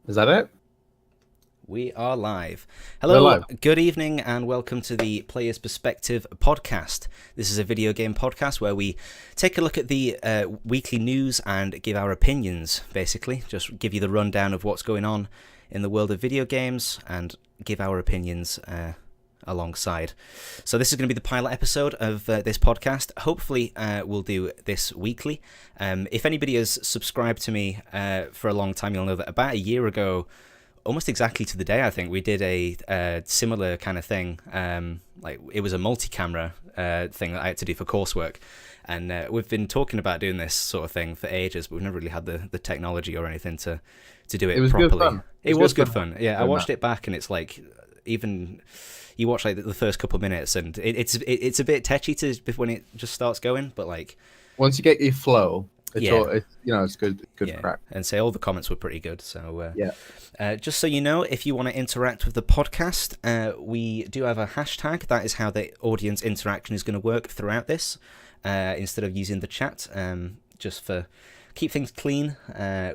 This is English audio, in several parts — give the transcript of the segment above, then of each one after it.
Is that it? We are live. We're Hello, live. good evening, and welcome to the Player's Perspective podcast. This is a video game podcast where we take a look at the weekly news and give our opinions, basically. Just give you the rundown of what's going on in the world of video games and give our opinions alongside. So this is going to be the pilot episode of this podcast. Hopefully we'll do this weekly. If anybody has subscribed to me for a long time, you'll know that about a year ago, almost exactly to the day, I think, we did a similar kind of thing. Like it was a multi-camera thing that I had to do for coursework. And we've been talking about doing this sort of thing for ages, but we've never really had the technology or anything to do it It was properly. good fun. It was good fun. Yeah, I watched it back and it's like, even you watch like the first couple of minutes and it's a bit tetchy when it just starts going, but like Once you get your flow, it's Yeah. all, it's good yeah, crack. and say all the comments were pretty good. So Yeah. just so you know, if you want to interact with the podcast, we do have a hashtag. That is how the audience interaction is going to work throughout this. Instead of using the chat, just for keep things clean,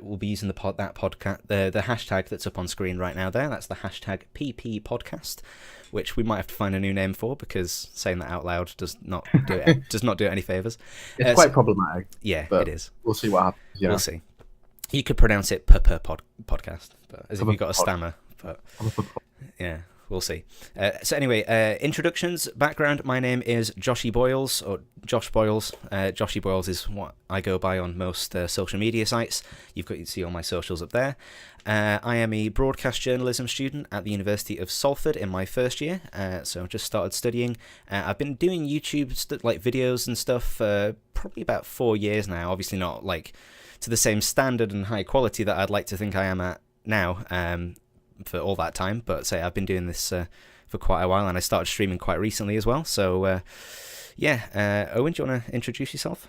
we'll be using the hashtag that's up on screen right now. That's the hashtag PP Podcast, which we might have to find a new name for because saying that out loud does not do it any favors. It's quite problematic. Yeah, but it is. We'll see what happens. We'll see. You could pronounce it podcast, but as if you've got a stammer. But yeah, we'll see. So anyway, introductions, background. My name is Joshy Boyles, or Josh Boyles. Joshy Boyles is what I go by on most social media sites. You can see all my socials up there. I am a broadcast journalism student at the University of Salford in my first year. So I've just started studying. I've been doing YouTube like videos and stuff for probably about 4 years now. Obviously not like to the same standard and high quality that I'd like to think I am at now for all that time, but I've been doing this for quite a while, and I started streaming quite recently as well. So Owen, do you want to introduce yourself?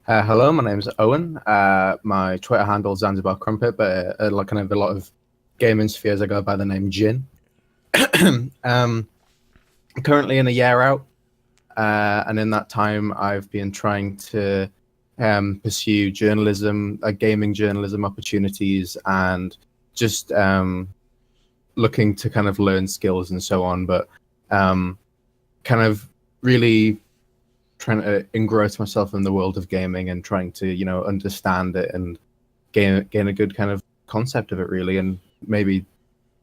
Hello, my name's Owen. My Twitter handle is Zanzibar Crumpet, but like kind of a lot of gaming spheres, I go by the name Jin. Currently in a year out, and in that time, I've been trying to pursue journalism, gaming journalism opportunities, and just looking to kind of learn skills and so on, but kind of really trying to engross myself in the world of gaming and trying to, understand it and gain a good kind of concept of it, really, and maybe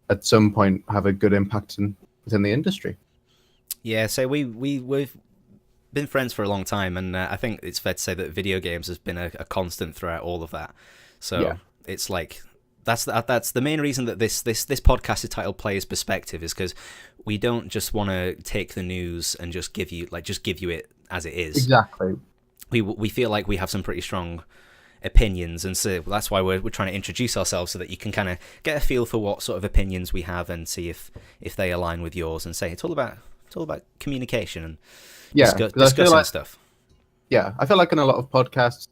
at some point have a good impact within the industry. Yeah, so we've been friends for a long time, and I think it's fair to say that video games has been a constant throughout all of that. So Yeah. it's like that's the main reason that this podcast is titled Player's Perspective, is because we don't just want to take the news and just give you it as it is. Exactly. We feel like we have some pretty strong opinions, and so that's why we're trying to introduce ourselves so that you can kind of get a feel for what sort of opinions we have and see if they align with yours, and say it's all about communication and discussing stuff. Yeah, I feel like in a lot of podcasts,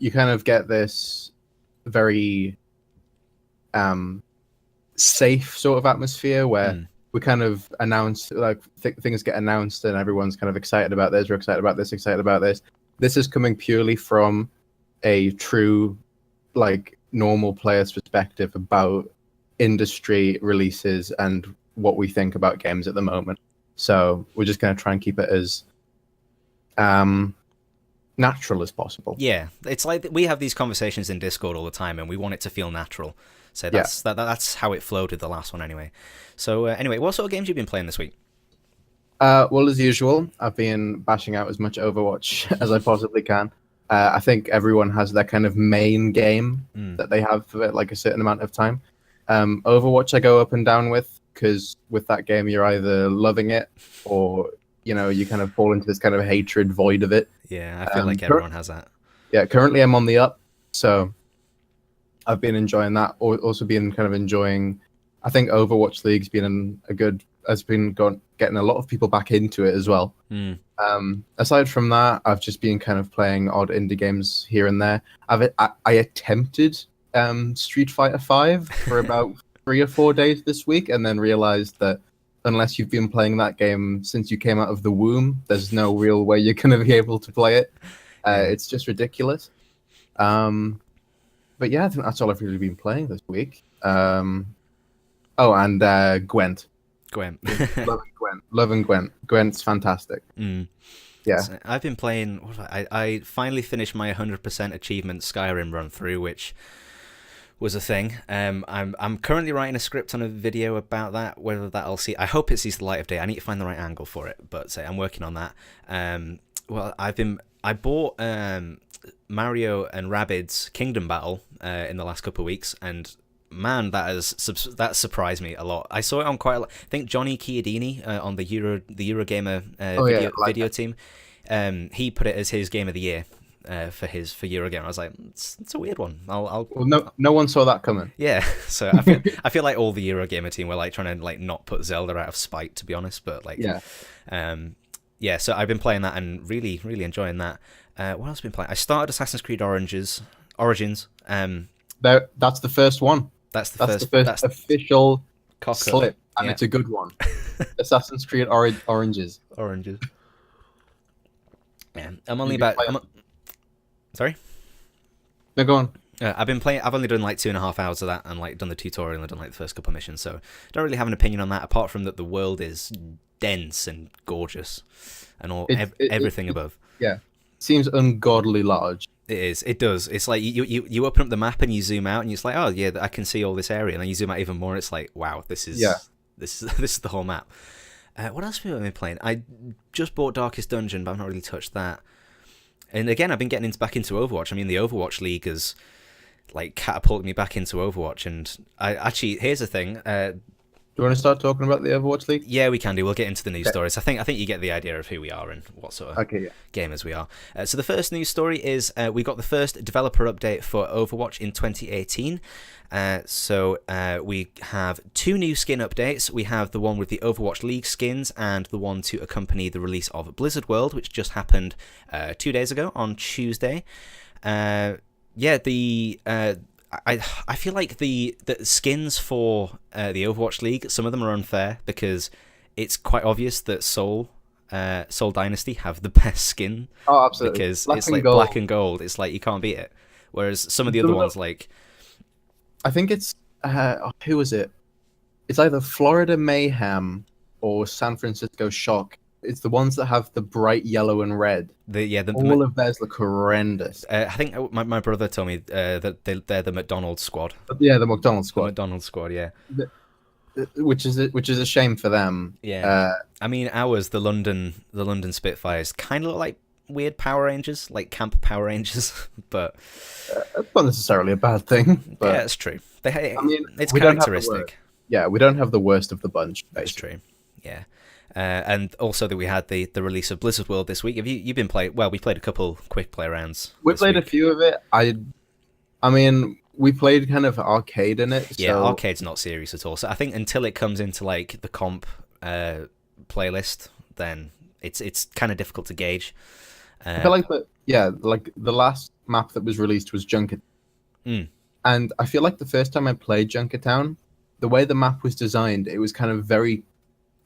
you kind of get this very safe sort of atmosphere where we kind of announce, like things get announced and everyone's kind of excited about this, or excited about this, excited about this. This is coming purely from a true, like, normal player's perspective about industry releases and what we think about games at the moment. So we're just going to try and keep it as natural as possible. Yeah, it's like we have these conversations in Discord all the time, and we want it to feel natural. So that's how it flowed with the last one, anyway. So anyway, what sort of games have you been playing this week? Well, as usual, I've been bashing out as much Overwatch as I possibly can. I think everyone has their kind of main game that they have for like a certain amount of time. Overwatch I go up and down with, because with that game you're either loving it or you kind of fall into this kind of hatred void of it. Yeah, I feel like everyone has that. Yeah, currently I'm on the up, so I've been enjoying that. Also been kind of enjoying, I think Overwatch League's been getting a lot of people back into it as well. Aside from that, I've just been kind of playing odd indie games here and there. I attempted Street Fighter 5 for about 3 or 4 days this week, and then realized that unless you've been playing that game since you came out of the womb, there's no real way you're going to be able to play it. It's just ridiculous. But yeah, I think that's all I've really been playing this week. Oh, and Gwent. Gwen. Loving Gwent. Gwent's fantastic. Yeah. So I've been playing. I finally finished my 100% achievement Skyrim run through, which was a thing. I'm currently writing a script on a video about that. Whether that'll see, I hope it sees the light of day. I need to find the right angle for it, but I'm working on that. Well, I bought Mario and Rabbids Kingdom Battle in the last couple of weeks, and man, that surprised me a lot. I saw it on quite a lot. I think Johnny Chiodini on the Eurogamer video team, he put it as his game of the year for Eurogamer. I was like, it's a weird one. Well, no one saw that coming. Yeah, so I feel like all the Eurogamer team were like trying to like not put Zelda out of spite, to be honest. But like, yeah. So I've been playing that and really enjoying that. What else have I been playing? I started Assassin's Creed Origins. That's the first one. That's the first official cock-up. slip, and it's a good one. Assassin's Creed Oranges. Yeah, I'm only about. Sorry. No, go on. I've been playing. I've only done like 2.5 hours of that, and like done the tutorial and done like the first couple of missions. So don't really have an opinion on that, apart from that the world is dense and gorgeous, and everything above. Yeah, seems ungodly large. It is. It does. It's like you open up the map and you zoom out, and you're just like, oh yeah, I can see all this area, and then you zoom out even more. And it's like, wow, this is the whole map. What else have I been playing? I just bought Darkest Dungeon, but I've not really touched that. And again, I've been getting back into Overwatch. I mean, the Overwatch League has like catapulted me back into Overwatch. And I actually, here's the thing. Do you want to start talking about the Overwatch League? Yeah, we can do. We'll get into the news stories. I think you get the idea of who we are and what sort of gamers we are. So the first news story is we got the first developer update for Overwatch in 2018. So we have 2 new skin updates. We have the one with the Overwatch League skins and the one to accompany the release of Blizzard World, which just happened 2 days ago on Tuesday. I feel like the skins for the Overwatch League, some of them are unfair because it's quite obvious that Soul Dynasty have the best skin. Oh, absolutely. Because it's like black and gold. It's like you can't beat it. Whereas some of the other ones, like I think it's who is it? It's either Florida Mayhem or San Francisco Shock. It's the ones that have the bright yellow and red. All of theirs look horrendous. I think my brother told me that they're the McDonald's squad. Yeah, the McDonald's squad. The McDonald's squad, yeah. Which is a shame for them. Yeah. I mean, ours, the London Spitfires, kind of look like weird Power Rangers, like camp Power Rangers, but that's not necessarily a bad thing. But yeah, it's true. It's characteristic. We don't have the worst of the bunch. Basically. That's true. Yeah. And also that we had the release of Blizzard World this week. Have you been playing? Well, we played a couple quick play rounds. We played a few of it. I mean, we played kind of arcade in it. Yeah, arcade's not serious at all. So I think until it comes into like the comp playlist, then it's kind of difficult to gauge. I feel like the last map that was released was Junkertown. And I feel like the first time I played Junkertown, the way the map was designed, it was kind of very.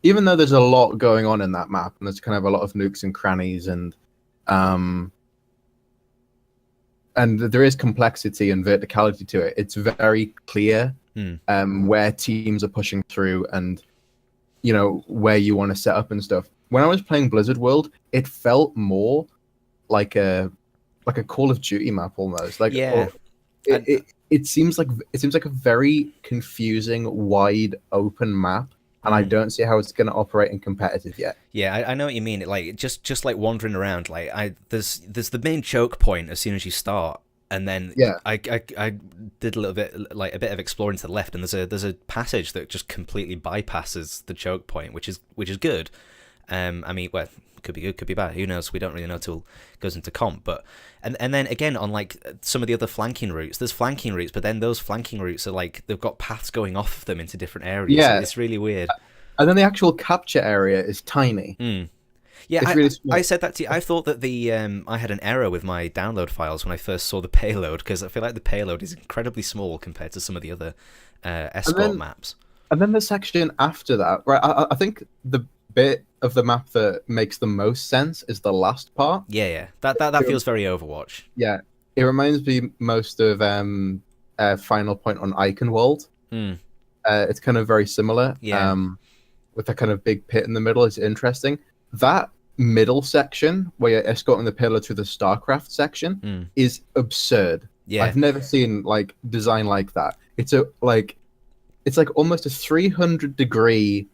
Even though there's a lot going on in that map, and there's kind of a lot of nooks and crannies, and there is complexity and verticality to it, it's very clear where teams are pushing through, and where you want to set up and stuff. When I was playing Blizzard World, it felt more like a Call of Duty map almost. Like it seems like a very confusing, wide open map. And I don't see how it's going to operate in competitive yet. Yeah, I know what you mean. Like just like wandering around, like there's the main choke point as soon as you start, and then I did a bit of exploring to the left, and there's a passage that just completely bypasses the choke point, which is good. I mean, well, could be good, could be bad. Who knows? We don't really know till it goes into comp. But and then again on like some of the other flanking routes, there's flanking routes, but then those flanking routes are like they've got paths going off of them into different areas. Yeah, it's really weird. And then the actual capture area is tiny. Yeah, I said that to you. I thought that I had an error with my download files when I first saw the payload, because I feel like the payload is incredibly small compared to some of the other escort maps. And then the section after that, right? I think the bit of the map that makes the most sense is the last part. Yeah. That feels very Overwatch. Yeah, it reminds me most of final point on Eichenwald. It's kind of very similar. With a kind of big pit in the middle. It's interesting. That middle section where you're escorting the payload through the StarCraft section is absurd. Yeah. I've never seen like design like that. It's like almost a 300-degree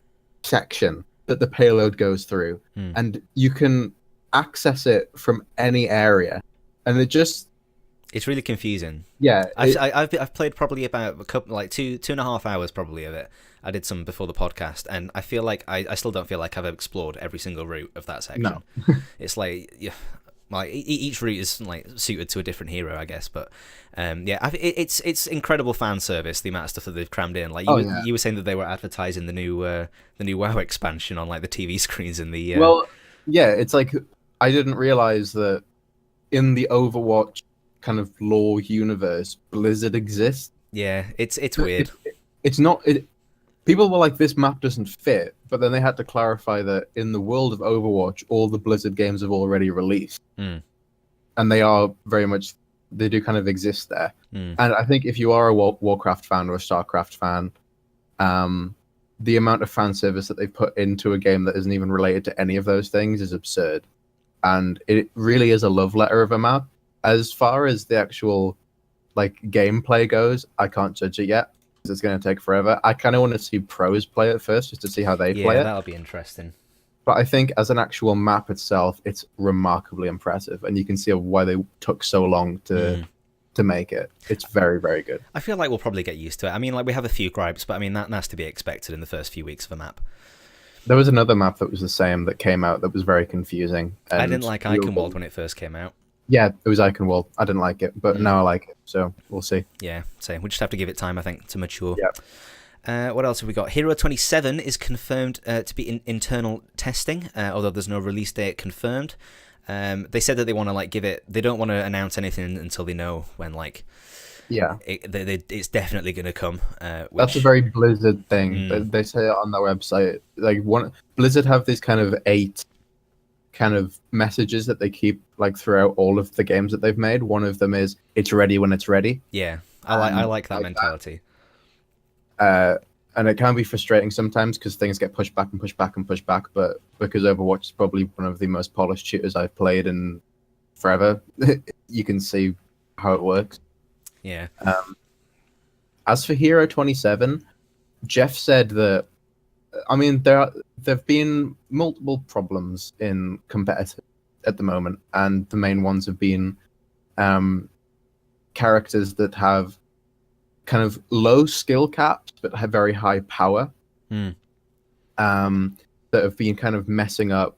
section that the payload goes through, and you can access it from any area, and it's really confusing. Yeah, I've played probably about a couple, like 2.5 hours probably of it. I did some before the podcast, and I feel like I still don't feel like I've explored every single route of that section. No. It's like, yeah, like each route is like suited to a different hero, I guess. But it's incredible fan service, the amount of stuff that they've crammed in. Like you were saying that they were advertising the new WoW expansion on like the TV screens in the. Well, yeah, it's like I didn't realize that in the Overwatch kind of lore universe, Blizzard exists. Yeah, it's weird. It's not. People were like, this map doesn't fit, but then they had to clarify that in the world of Overwatch, all the Blizzard games have already released. And they are very much, they do kind of exist there. And I think if you are a Warcraft fan or a StarCraft fan, the amount of fan service that they put into a game that isn't even related to any of those things is absurd. And it really is a love letter of a map. As far as the actual like gameplay goes, I can't judge it yet. It's going to take forever. I kind of want to see pros play it first, just to see how they play it. Yeah, that'll be interesting. But I think as an actual map itself, it's remarkably impressive, and you can see why they took so long to make it. It's very, very good. I feel like we'll probably get used to it. I mean, like we have a few gripes, but I mean that's to be expected in the first few weeks of a map. There was another map that was the same that came out that was very confusing. I didn't like Eichenwald when it first came out. Yeah, it was Eichenwald. I didn't like it, but now I like it, so we'll see. Yeah, so we just have to give it time, I think, to mature. Yeah. What else have we got? Hero 27 is confirmed to be in internal testing, although there's no release date confirmed. They said that they want to like give it. They don't want to announce anything until they know when like. Yeah. It's definitely going to come. That's a very Blizzard thing. They say it on their website. Like Blizzard have these kind of 8 kind of messages that they keep like throughout all of the games that they've made. One of them is "It's ready when it's ready." Yeah, I like that mentality. And it can be frustrating sometimes because things get pushed back and pushed back and pushed back. But because Overwatch is probably one of the most polished shooters I've played in forever, you can see how it works. Yeah. As for Hero 27, Jeff said that. I mean, there've been multiple problems in competitive at the moment, and the main ones have been characters that have kind of low skill caps but have very high power. That have been kind of messing up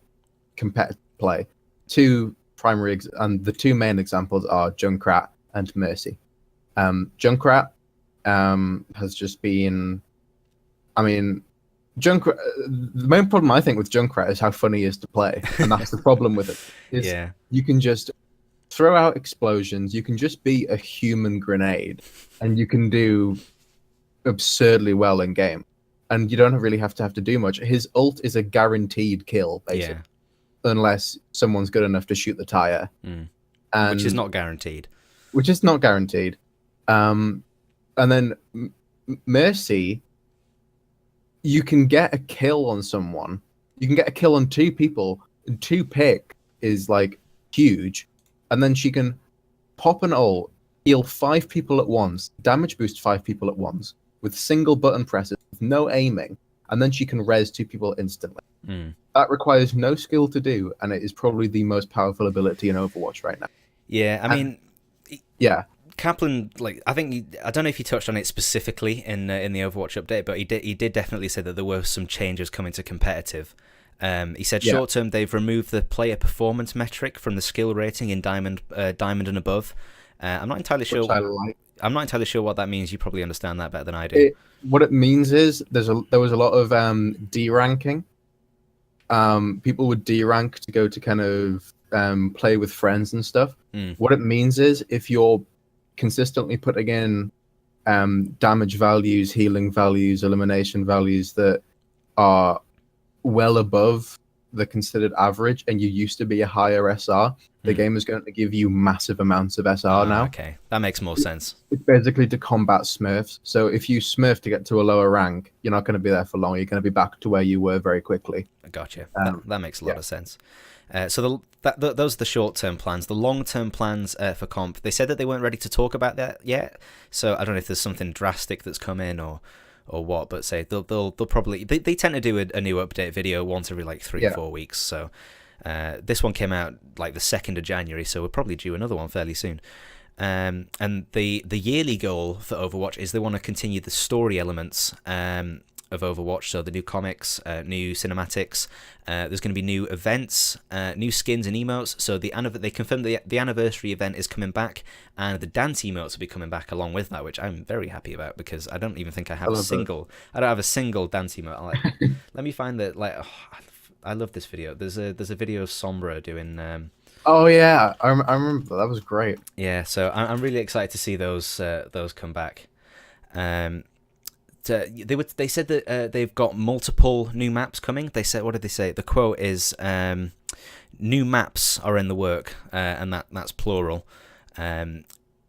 competitive play. And the two main examples are Junkrat and Mercy. Junkrat has just been, I mean. The main problem I think with Junkrat is how funny he is to play, and that's the problem with it. You can just throw out explosions, you can just be a human grenade, and you can do absurdly well in game, and you don't really have to do much. His ult is a guaranteed kill, basically, unless someone's good enough to shoot the tire, which is not guaranteed. And then Mercy. You can get a kill on someone. You can get a kill on 2 people. And 2 pick is like huge. And then she can pop an ult, heal 5 people at once, damage boost 5 people at once with single button presses, with no aiming. And then she can res 2 people instantly. That requires no skill to do, and it is probably the most powerful ability in Overwatch right now. Yeah, I mean, yeah. Kaplan, like I don't know if he touched on it specifically in the Overwatch update, but he did definitely say that there were some changes coming to competitive. He said short term they've removed the player performance metric from the skill rating in Diamond and above. I'm not entirely sure. I'm not entirely sure what that means. You probably understand that better than I do. What it means is there was a lot of D ranking. People would D rank to go to kind of play with friends and stuff. What it means is if you're consistently putting in damage values, healing values, elimination values that are well above the considered average and you used to be a higher SR, the game is going to give you massive amounts of SR now. Okay, that makes more sense. It's basically to combat smurfs. So if you smurf to get to a lower rank, you're not going to be there for long. You're going to be back to where you were very quickly. Gotcha. That makes a lot of sense. So those are the short-term plans. The long-term plans for comp, they said that they weren't ready to talk about that yet. So I don't know if there's something drastic that's come in or what, but say they'll probably they tend to do a new update video once every like 3 or 4 weeks. So this one came out like the 2nd of January, so we're probably due another one fairly soon. And the yearly goal for Overwatch is they want to continue the story elements of Overwatch, so the new comics, new cinematics. There's going to be new events, new skins and emotes. So they confirmed the anniversary event is coming back, and the dance emotes will be coming back along with that, which I'm very happy about because I don't even think I don't have a single dance emote. Let me find that. I love this video. There's a video of Sombra doing. Oh yeah, I remember that was great. Yeah, so I'm really excited to see those come back. They said that they've got multiple new maps coming. They said, what did they say? The quote is, "New maps are in the work," and that's plural.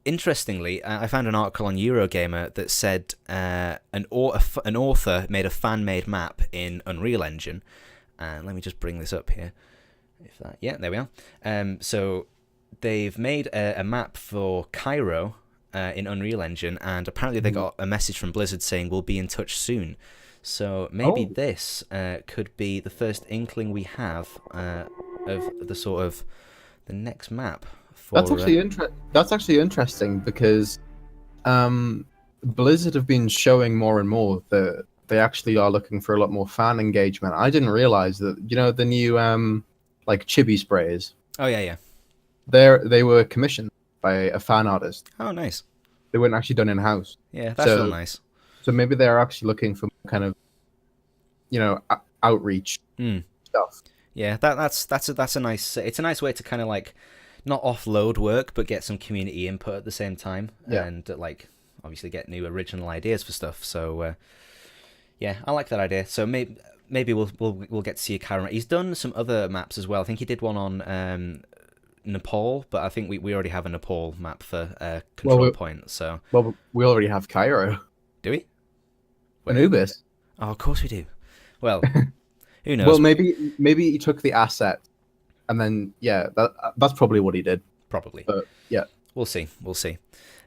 Interestingly, I found an article on Eurogamer that said an author made a fan-made map in Unreal Engine. And let me just bring this up here. There we are. So they've made a map for Cairo in Unreal Engine, and apparently they got a message from Blizzard saying we'll be in touch soon. So maybe this could be the first inkling we have of the sort of the next map. That's actually interesting because Blizzard have been showing more and more that they actually are looking for a lot more fan engagement. I didn't realize that, the new like chibi sprays. Oh yeah. They were commissioned by a fan artist. Oh, nice. They weren't actually done in house. Yeah, that's real nice. So maybe they're actually looking for kind of, outreach stuff. Yeah, that's a nice. It's a nice way to kind of like not offload work, but get some community input at the same time, and like obviously get new original ideas for stuff. So yeah, I like that idea. So maybe we'll get to see a Karen. He's done some other maps as well. I think he did one on Nepal, but I think we already have a Nepal map for Control Point. So we already have Cairo. Do we? Anubis. Oh, of course we do. Well, who knows? Well, maybe he took the asset, and then that's probably what he did. Probably. But yeah, we'll see.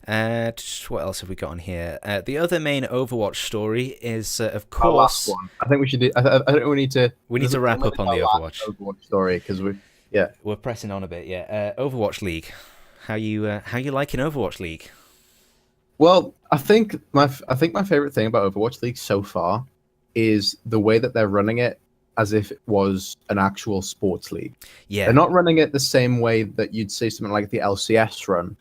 What else have we got on here? The other main Overwatch story is, of course, our last one. I think we should do. I think we need to. We need to wrap up on the Overwatch story because we're pressing on a bit. Yeah, Overwatch League. How you liking Overwatch League? Well, I think my favorite thing about Overwatch League so far is the way that they're running it as if it was an actual sports league. Yeah, they're not running it the same way that you'd see something like the LCS run,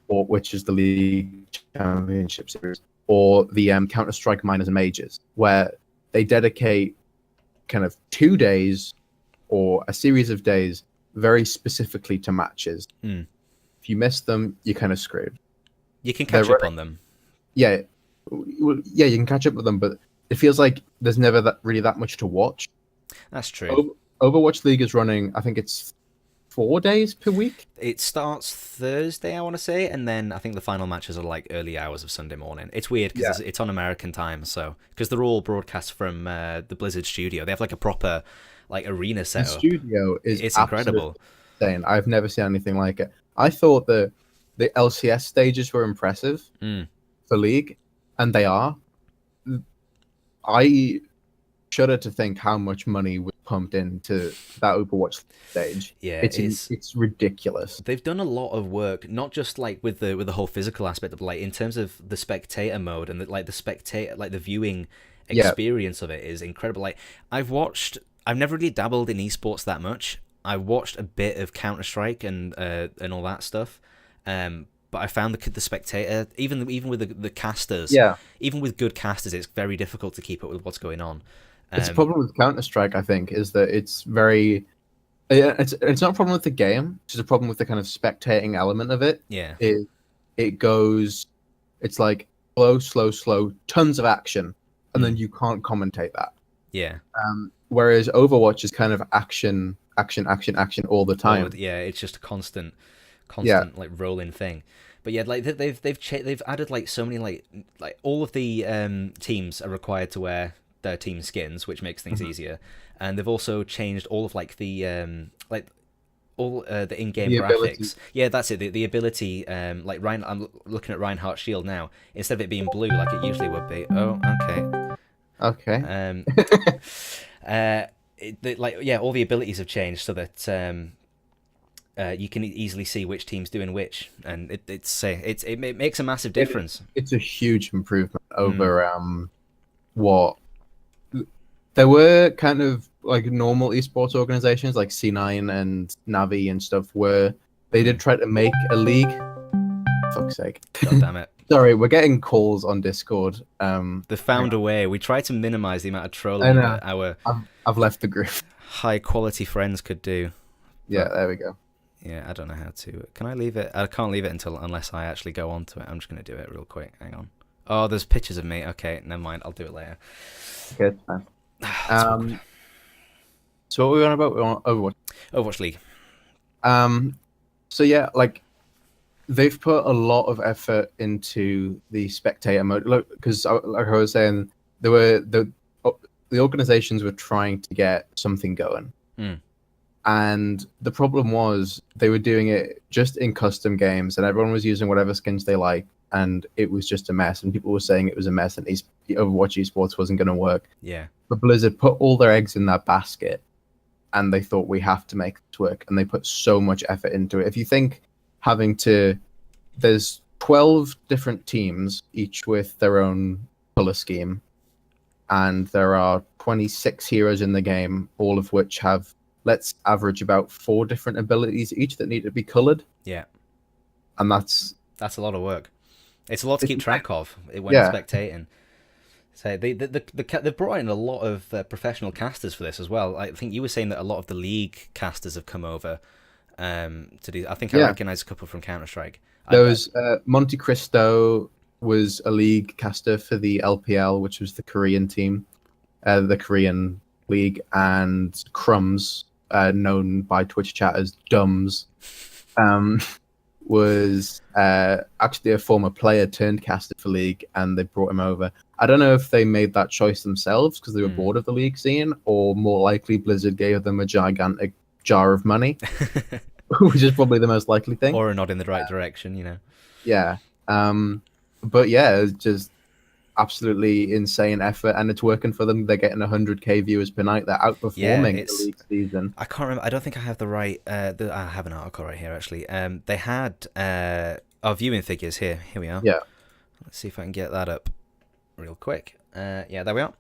or which is the League Championship Series, or the Counter-Strike Minors and Majors, where they dedicate kind of 2 days or a series of days very specifically to matches. If you miss them, you're kind of screwed. You can catch up on them. Yeah, you can catch up with them, but it feels like there's never really that much to watch. That's true. Overwatch League is running, I think it's 4 days per week. It starts Thursday, I want to say, and then I think the final matches are like early hours of Sunday morning. It's weird because it's on American time, so because they're all broadcast from the Blizzard studio. They have like a proper like arena setup. The studio is incredible. Insane. I've never seen anything like it. I thought the LCS stages were impressive for League, and they are. I shudder to think how much money was pumped into that Overwatch stage. Yeah, it's ridiculous. They've done a lot of work, not just like with the whole physical aspect of like in terms of the spectator mode and the viewing experience of it is incredible. Like I've never really dabbled in esports that much. I watched a bit of Counter-Strike and all that stuff. But I found the spectator, even with the casters, even with good casters, it's very difficult to keep up with what's going on. It's a problem with Counter-Strike, I think, is that it's very... It's not a problem with the game, it's just a problem with the kind of spectating element of it. Yeah. It goes... It's like slow, tons of action, and then you can't commentate that. Yeah. whereas Overwatch is kind of action all the time. It's just a constant Yeah. like rolling thing. But yeah, like they've added like so many like all of the teams are required to wear their team skins, which makes things easier. And they've also changed all of like the like all the in-game graphics. Ability. Yeah, that's it. The ability, like Ryan, I'm looking at Reinhardt's shield now. Instead of it being blue like it usually would be. Oh, okay. Okay. All the abilities have changed so that you can easily see which team's doing which, and it makes a massive difference. It's a huge improvement over what there were kind of like normal esports organizations like C9 and Navi and stuff where they did try to make a league. Fuck's sake. God damn it. Sorry, we're getting calls on Discord. They found a way. We try to minimize the amount of trolling that our I've left the group. High quality friends could do. Yeah, there we go. Yeah, I don't know how to. Can I leave it? I can't leave it unless I actually go on to it. I'm just going to do it real quick. Hang on. Oh, there's pictures of me. Okay, never mind. I'll do it later. Okay, it's fine. So what were we on about? We're on Overwatch League. So yeah, like they've put a lot of effort into the spectator mode. Look, because like I was saying, there were the organizations were trying to get something going. And the problem was they were doing it just in custom games, and everyone was using whatever skins they like, and it was just a mess. And people were saying it was a mess, and Overwatch esports wasn't going to work. Yeah. But Blizzard put all their eggs in that basket, and they thought we have to make this work, and they put so much effort into it. If you think there's 12 different teams, each with their own color scheme, and there are 26 heroes in the game, all of which have, let's average about 4 different abilities each that need to be colored. Yeah. And that's a lot of work. It's a lot to keep track of when spectating. So they've brought in a lot of professional casters for this as well. I think you were saying that a lot of the League casters have come over to do. I think I recognize a couple from Counter-Strike. There was Monte Cristo was a League caster for the LPL, which was the Korean team, the Korean League, and Crumbs, known by Twitch chat as Dums, was actually a former player turned caster for League, and they brought him over. I don't know if they made that choice themselves because they were bored of the League scene, or more likely Blizzard gave them a gigantic jar of money, which is probably the most likely thing. Or a nod in the right direction, you know. Yeah. But yeah, it's just absolutely insane effort, and it's working for them. They're getting 100k viewers per night. They're outperforming the League season. I can't remember. I don't think I have the right. I have an article right here actually. They had our viewing figures here. Here we are. Yeah. Let's see if I can get that up real quick. Yeah, there we are.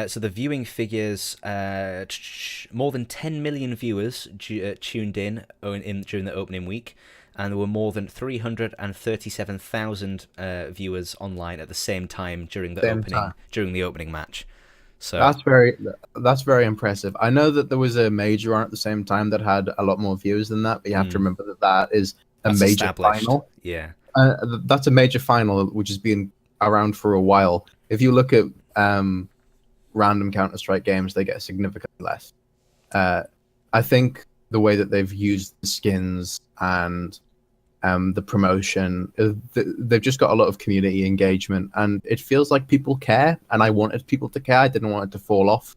So the viewing figures, more than 10 million viewers tuned in during the opening week. And there were more than 337,000 viewers online at the same time during the opening match. So that's very impressive. I know that there was a major on at the same time that had a lot more viewers than that, but you have to remember that is a major final. Yeah, that's a major final which has been around for a while. If you look at random Counter-Strike games, they get significantly less. I think the way that they've used the skins and the promotion, they've just got a lot of community engagement, and it feels like people care, and I wanted people to care. I didn't want it to fall off.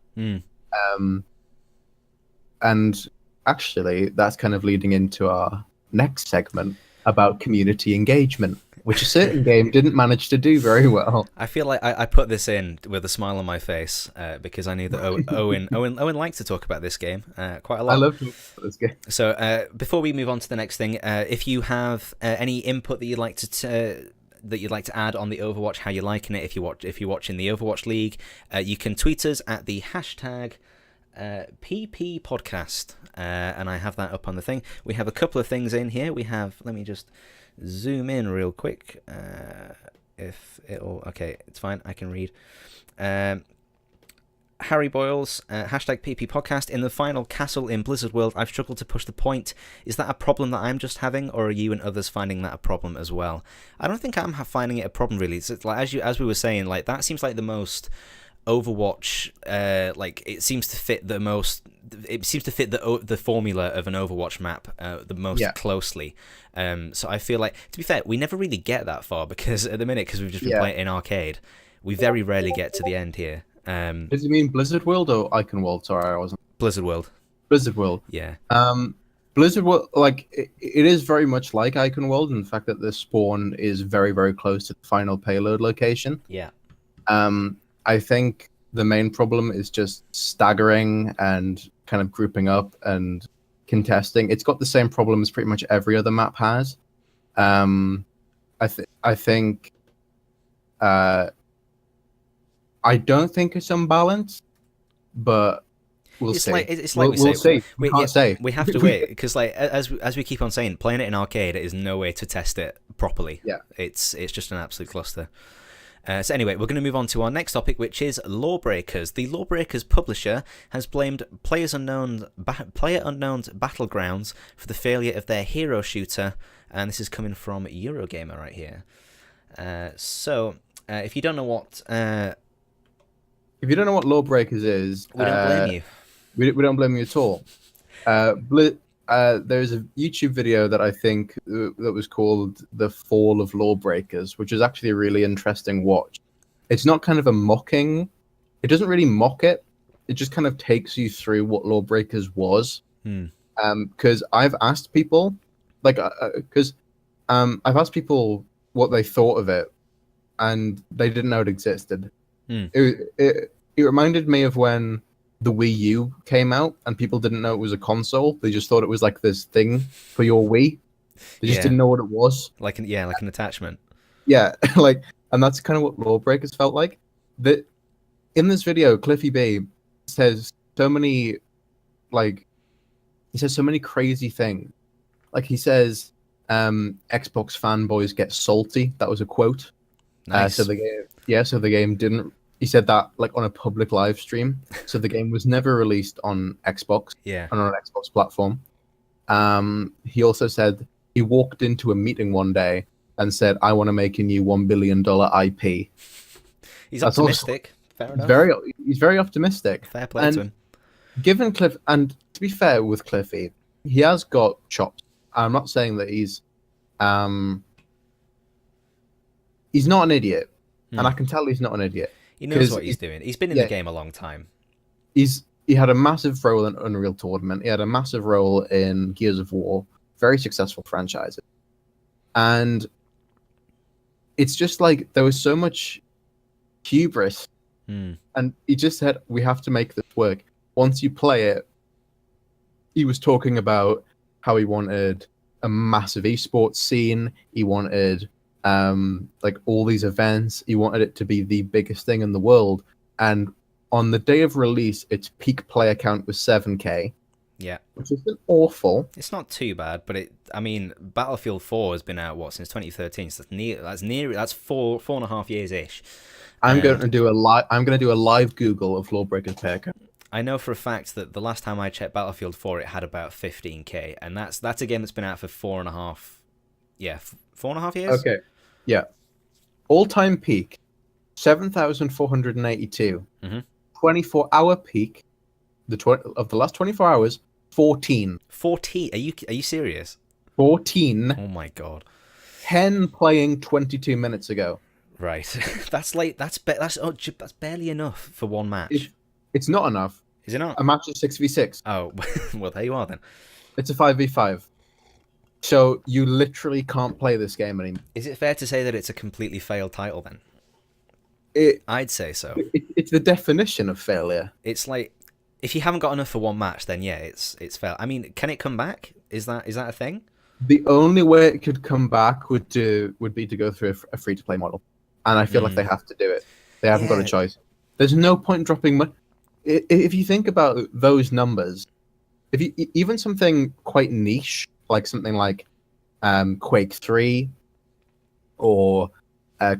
And actually, that's kind of leading into our next segment about community engagement, which a certain game didn't manage to do very well. I feel like I put this in with a smile on my face because I knew that Owen likes to talk about this game quite a lot. I love this game. So before we move on to the next thing, if you have any input that you'd like to add on the Overwatch, how you're liking it, if you're watching the Overwatch League, you can tweet us at the hashtag PP Podcast, and I have that up on the thing. We have a couple of things in here. We have, let me just zoom in real quick. If it'll, okay, it's fine. I can read. Harry Boyles, hashtag PP Podcast. In the final castle in Blizzard World, I've struggled to push the point. Is that a problem that I'm just having, or are you and others finding that a problem as well? I don't think I'm finding it a problem really. It's like as we were saying, like that seems like the most Overwatch, like it seems to fit the most. It seems to fit the formula of an Overwatch map the most closely. So I feel like, to be fair, we never really get that far because at the minute, because we've just been playing in arcade, we very rarely get to the end here. Does it mean Blizzard World or Icon World? Sorry, I wasn't. Blizzard World. Blizzard World. Yeah. Blizzard World, like it is very much like Icon World in the fact that the spawn is very, very close to the final payload location. Yeah. I think the main problem is just staggering and kind of grouping up and contesting. It's got the same problem as pretty much every other map has. I think. I don't think it's unbalanced, but we'll see. It's like we'll see. We can't say. We have to wait because, like, as we keep on saying, playing it in arcade is no way to test it properly. Yeah, it's just an absolute cluster. So anyway, we're going to move on to our next topic, which is Lawbreakers. The Lawbreakers Publisher has blamed PlayerUnknown's Battlegrounds for the failure of their hero shooter, and this is coming from Eurogamer right here. So if you don't know what Lawbreakers is, we don't blame you. We don't blame you at all. There's a YouTube video that I think that was called "The Fall of Lawbreakers," which is actually a really interesting watch. It's not kind of a mocking. It doesn't really mock it. It just kind of takes you through what Lawbreakers was. Because I've asked people, I've asked people what they thought of it, and they didn't know it existed. It reminded me of when the Wii U came out and people didn't know it was a console. They just thought it was like this thing for your Wii. They just didn't know what it was. Like an attachment. Yeah, and that's kind of what Lawbreakers felt like. That in this video, Cliffy B says so many crazy things. Like he says, Xbox fanboys get salty. That was a quote. Nice. So the game didn't. He said that like on a public live stream. So the game was never released on Xbox. Yeah. On an Xbox platform. He also said he walked into a meeting one day and said, "I want to make a new $1 billion IP." He's optimistic. Fair enough. He's very optimistic. Fair play to him. Given Cliff, and to be fair with Cliffy, he has got chops. I'm not saying that he's not an idiot, and I can tell he's not an idiot. He knows what he's doing. He's been in the game a long time. He had a massive role in Unreal Tournament. He had a massive role in Gears of War. Very successful franchises. And it's just like there was so much hubris. And he just said, we have to make this work. Once you play it, he was talking about how he wanted a massive esports scene. He wanted like all these events. He wanted it to be the biggest thing in the world. And on the day of release, its peak player count was 7K. Yeah, which isn't awful. It's not too bad, but Battlefield 4 has been out since 2013. So that's 4.5 years ish. I'm going to do a live Google of Lawbreakers player count. I know for a fact that the last time I checked Battlefield 4, it had about 15K, and that's a game that's been out for 4.5 years. Okay. Yeah. All-time peak, 7,482. 24-hour peak, of the last 24 hours, 14. 14? Are you serious? 14. Oh my god. 10 playing 22 minutes ago. Right. That's barely enough for one match. It's not enough. Is it not? A match is 6v6. Oh, well, there you are then. It's a 5v5. So you literally can't play this game anymore. Is it fair to say that it's a completely failed title then? I'd say so. It's the definition of failure. It's like, if you haven't got enough for one match, then yeah, it's failed. I mean, can it come back? Is that a thing? The only way it could come back would be to go through a free-to-play model. And I feel like they have to do it. They haven't got a choice. There's no point in dropping money. If you think about those numbers, even something quite niche, like something like Quake 3 or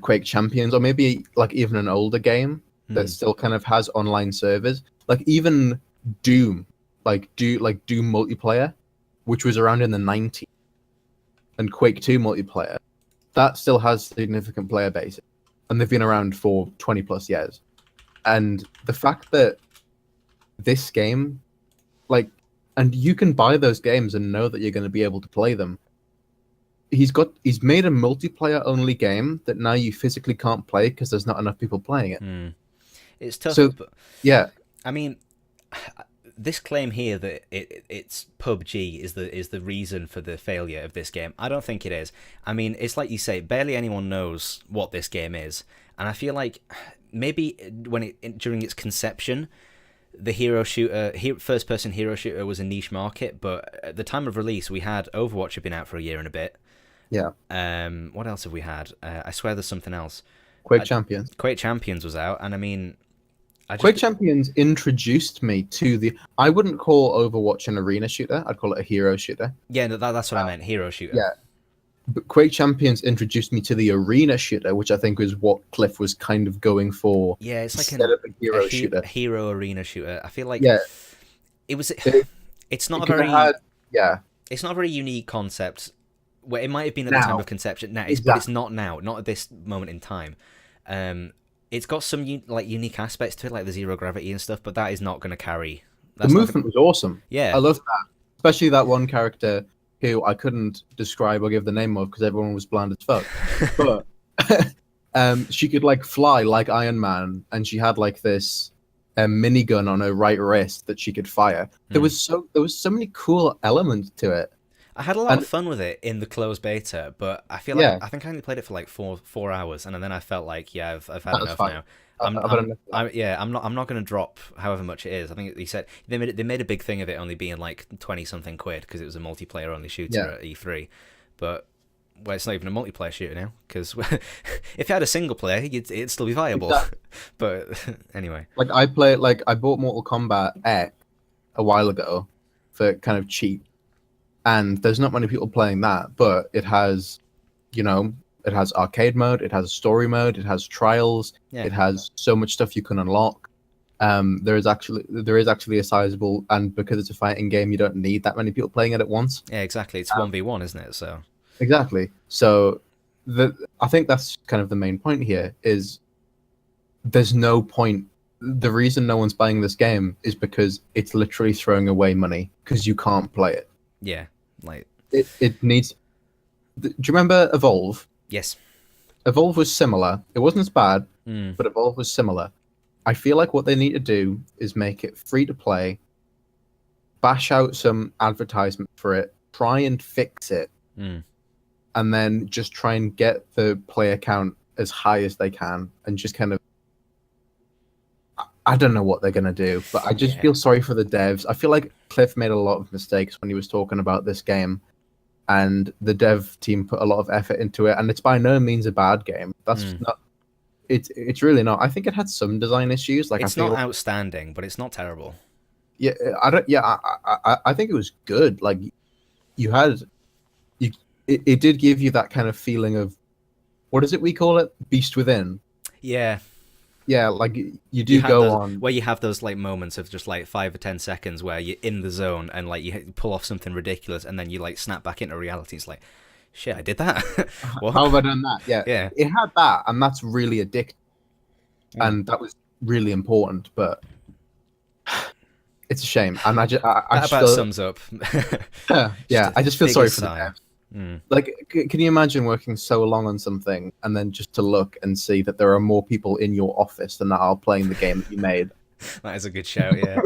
Quake Champions, or maybe like even an older game that still kind of has online servers, like even Doom, like Doom multiplayer, which was around in the 90s, and Quake 2 multiplayer, that still has significant player base, and they've been around for 20 plus years. And the fact that this game, like, and you can buy those games and know that you're going to be able to play them. He's made a multiplayer only game that now you physically can't play because there's not enough people playing it. It's tough. So, but, yeah. I mean, this claim here that it's PUBG is the reason for the failure of this game, I don't think it is. I mean, it's like you say, barely anyone knows what this game is, and I feel like maybe during its conception, the first person hero shooter was a niche market, but at the time of release, we had Overwatch had been out for a year and a bit. Yeah. What else have we had? I swear there's something else. Quake Champions. Quake Champions was out, and I mean, Quake Champions introduced me to the. I wouldn't call Overwatch an arena shooter. I'd call it a hero shooter. Yeah, that's what I meant. Hero shooter. Yeah. But Quake Champions introduced me to the arena shooter, which I think was what Cliff was kind of going for. Yeah, it's like instead of a hero shooter. Hero arena shooter. I feel like it was. It's not a very. It's not a very unique concept. Well, it might have been at the time of conception. Now, but it's not now. Not at this moment in time. It's got some unique aspects to it, like the zero gravity and stuff, but that is not going to carry. The movement was awesome. Yeah, I love that, especially that one character who I couldn't describe or give the name of because everyone was blind as fuck. But she could like fly like Iron Man, and she had like this minigun on her right wrist that she could fire. There was so many cool elements to it. I had a lot of fun with it in the closed beta, but I feel like I think I only played it for like four hours, and then I felt like I've had enough now. I'm not going to drop however much it is. I think he said they made a big thing of it only being like 20 something quid because it was a multiplayer only shooter at E3, but it's not even a multiplayer shooter now because if it had a single player, it'd still be viable. Exactly. But anyway, like I bought Mortal Kombat X a while ago for kind of cheap. And there's not many people playing that, but it has, it has arcade mode, it has story mode, it has trials, it has so much stuff you can unlock. There is actually a sizable, and because it's a fighting game, you don't need that many people playing it at once. Yeah, exactly. It's 1v1, isn't it? So exactly. So I think that's kind of the main point here is there's no point. The reason no one's buying this game is because it's literally throwing away money because you can't play it. Yeah. Like it needs. Do you remember Evolve? Yes. Evolve was similar. It wasn't as bad, but Evolve was similar. I feel like what they need to do is make it free to play, bash out some advertisement for it, try and fix it, and then just try and get the player count as high as they can, and just kind of. I don't know what they're going to do, but I just feel sorry for the devs. I feel like Cliff made a lot of mistakes when he was talking about this game, and the dev team put a lot of effort into it, and it's by no means a bad game. That's not... It's really not. I think it had some design issues. Like it's not outstanding, but it's not terrible. Yeah, I think it was good. Like, it did give you that kind of feeling of... What is it we call it? Beast Within. Yeah. Yeah, like you do go on where you have those like moments of just like 5 or 10 seconds where you're in the zone and like you pull off something ridiculous and then you like snap back into reality. It's like, shit, I did that. How have I done that? Yeah, it had that, and that's really addictive, and that was really important. But it's a shame, and I that about sums up. Yeah, I just feel sorry for the devs. Like, can you imagine working so long on something and then just to look and see that there are more people in your office than that are playing the game that you made? That is a good shout, yeah.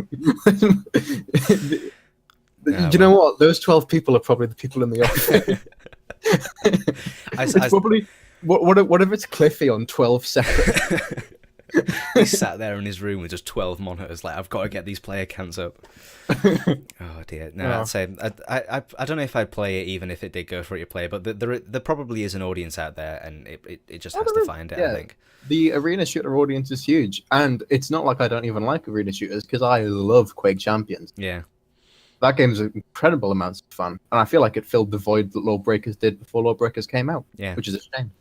Do you know what? Those 12 people are probably the people in the office. It's probably... What if it's Cliffy on 12 seconds? He sat there in his room with just 12 monitors, like, I've got to get these player counts up. Oh dear. No, I'd say I don't know if I'd play it even if it did go free to play, but there probably is an audience out there, and it just has to find it. I think the arena shooter audience is huge, and it's not like I don't even like arena shooters because I love Quake Champions. Yeah, that game's incredible amounts of fun, and I feel like it filled the void that Lawbreakers did before Lawbreakers came out. Yeah, which is a shame.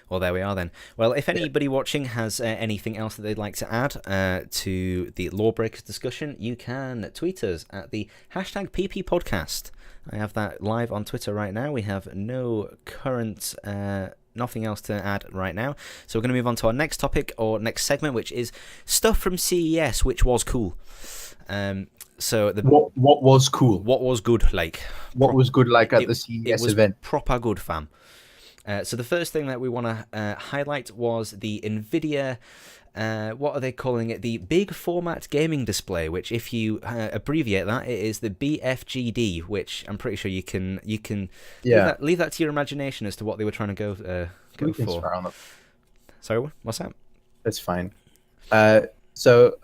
Well, there we are then. Well, if anybody watching has anything else that they'd like to add to the Lawbreakers discussion, you can tweet us at the hashtag #PPPodcast. I have that live on Twitter right now. We have no current nothing else to add right now. So we're going to move on to our next topic or next segment, which is stuff from CES, which was cool. So what was cool? What was good like? What was good like at the CES event? Proper good, fam. So the first thing that we want to highlight was the NVIDIA. What are they calling it? The big format gaming display, which if you abbreviate that, it is the BFGD, which I'm pretty sure you can leave that to your imagination as to what they were trying to go for. Sorry, what's that? It's fine. So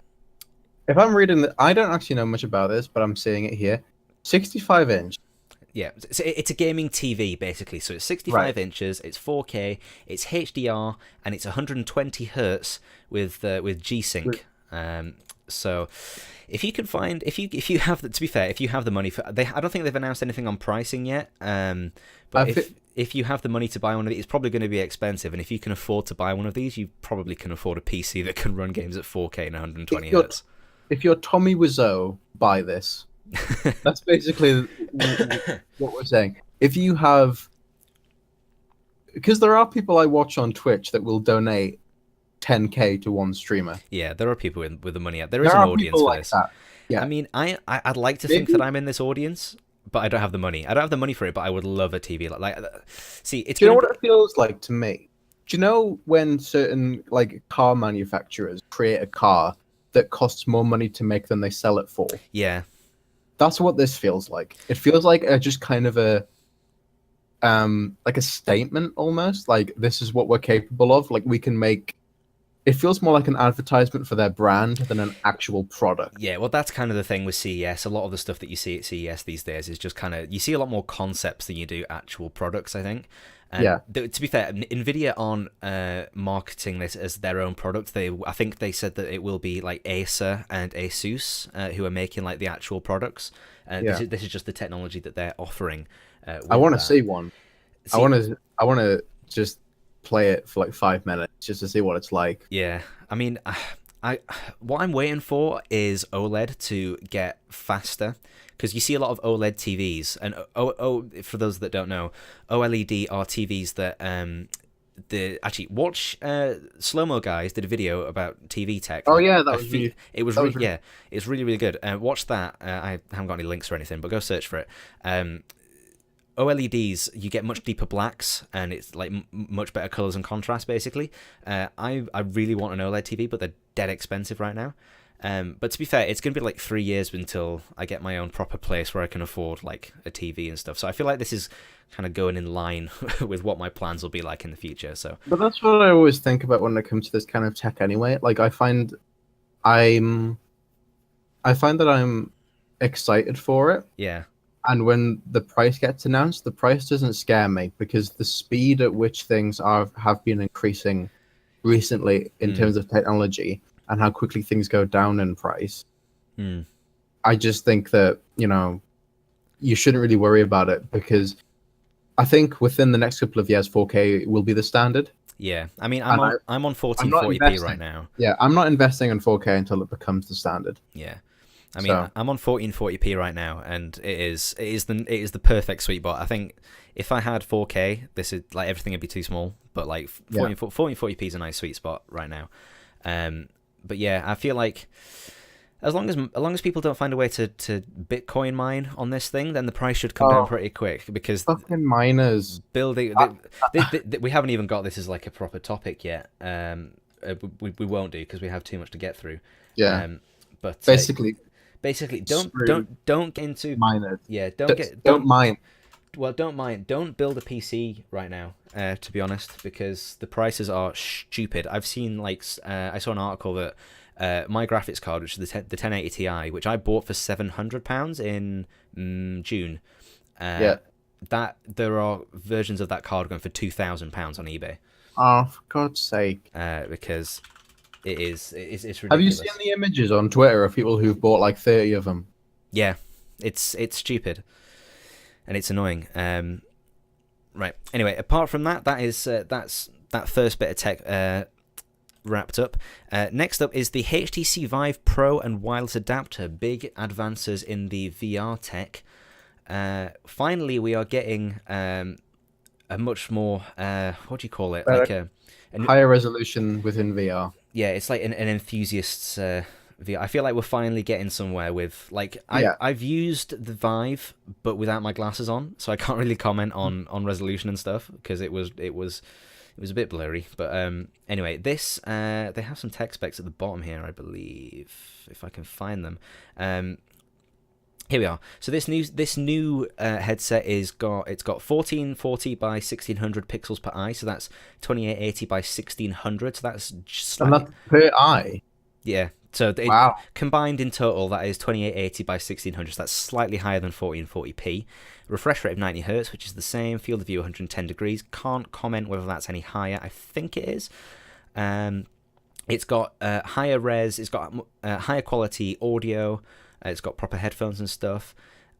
if I'm reading I don't actually know much about this, but I'm seeing it here. 65-inch. Yeah, it's a gaming TV, basically. So it's 65 inches, it's 4K, it's HDR, and it's 120 hertz with G-Sync. So if you can find, if you have to be fair, if you have the money for, I don't think they've announced anything on pricing yet. But if you have the money to buy one of these, it's probably going to be expensive. And if you can afford to buy one of these, you probably can afford a PC that can run games at 4K and 120 hertz. If you're Tommy Wiseau, buy this. That's basically what we're saying. If you have, because there are people I watch on Twitch that will donate 10k to one streamer. Yeah, there are people with the money out. There is an audience for this. Like that. Yeah. I mean, I'd like to think that I'm in this audience, but I don't have the money. I don't have the money for it, but I would love a TV. See, it's. Do you know what it feels like to me? Do you know when certain like car manufacturers create a car that costs more money to make than they sell it for? Yeah. That's what this feels like. It feels like just kind of a statement almost. Like, this is what we're capable of. Like, we can make. It feels more like an advertisement for their brand than an actual product. Yeah, well, that's kind of the thing with CES. A lot of the stuff that you see at CES these days is just kind of, you see a lot more concepts than you do actual products, I think. And to be fair, NVIDIA aren't marketing this as their own product. I think they said that it will be like Acer and Asus who are making like the actual products. This is just the technology that they're offering. I want to see one. I want to just play it for like 5 minutes just to see what it's like. Yeah, I mean, what I'm waiting for is OLED to get faster. Because you see a lot of OLED TVs, and for those that don't know, OLED are TVs that actually watch Slow Mo Guys did a video about TV tech. Oh yeah, it's really really good. Watch that. I haven't got any links or anything, but go search for it. OLEDs, you get much deeper blacks, and it's like much better colors and contrast. Basically, I really want an OLED TV, but they're dead expensive right now. But to be fair, it's going to be like 3 years until I get my own proper place where I can afford like a TV and stuff. So I feel like this is kind of going in line with what my plans will be like in the future. So, but that's what I always think about when it comes to this kind of tech anyway. Like I find that I'm excited for it. Yeah. And when the price gets announced, the price doesn't scare me because the speed at which things have been increasing recently in terms of technology and how quickly things go down in price. I just think that, you shouldn't really worry about it because I think within the next couple of years, 4K will be the standard. Yeah, I mean, I'm on 1440p right now. Yeah, I'm not investing in 4K until it becomes the standard. Yeah. I mean, I'm on 1440p right now, and it is the perfect sweet spot. I think if I had 4K, this is like everything would be too small, but like 1440p is a nice sweet spot right now. But yeah, I feel like as long as people don't find a way to Bitcoin mine on this thing, then the price should come down pretty quick because fucking miners building. We haven't even got this as like a proper topic yet. We won't do because we have too much to get through. Yeah. But basically, don't get into miners. Yeah, don't mine. Well, don't mind. Don't build a PC right now, to be honest, because the prices are stupid. I've seen I saw an article that my graphics card, which is the 1080 Ti, which I bought for £700 in June. That there are versions of that card going for £2,000 on eBay. Oh, for God's sake! Because it's ridiculous. Have you seen the images on Twitter of people who've bought like 30 of them? Yeah, it's stupid. And it's annoying. Right. Anyway, apart from that, that's that first bit of tech wrapped up. Next up is the HTC Vive Pro and wireless adapter. Big advances in the VR tech. Finally, we are getting a much more what do you call it? Uh, Like Higher resolution within VR. yeah, it's like an enthusiast's VR. I feel like we're finally getting somewhere with like Yeah. I've used the Vive but without my glasses on, so I can't really comment on resolution and stuff because it was a bit blurry. But anyway, this they have some tech specs at the bottom here, I believe, if I can find them. Here we are. So this new headset it's got 1440 by 1600 pixels per eye, so that's 2880 by 1600. So that's slightly, And that's per eye. yeah. So Wow. combined in total, that is 2880 by 1600. So that's slightly higher than 1440p. Refresh rate of 90 Hz, which is the same. Field of view 110 degrees. Can't comment whether that's any higher. I think it is. It's got higher res. It's got higher quality audio. It's got proper headphones and stuff.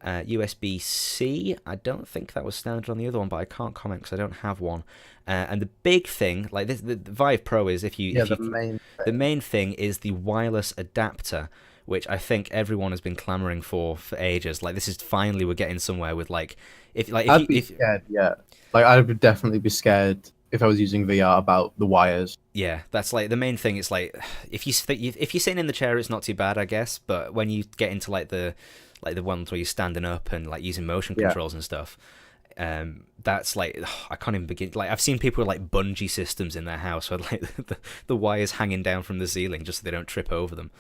USB-C. I don't think that was standard on the other one, but I can't comment because I don't have one. And the big thing, like this, the Vive Pro is the main thing is the wireless adapter, which I think everyone has been clamoring for ages. Like this is finally we're getting somewhere with like I'd be scared. Yeah, like I would definitely be scared if I was using VR about the wires. Yeah, that's like the main thing. It's like if you're sitting in the chair, it's not too bad, I guess. But when you get into like the ones where you're standing up and like using motion controls and stuff, that's like I can't even begin. Like I've seen people with like bungee systems in their house where like the wires hanging down from the ceiling just so they don't trip over them.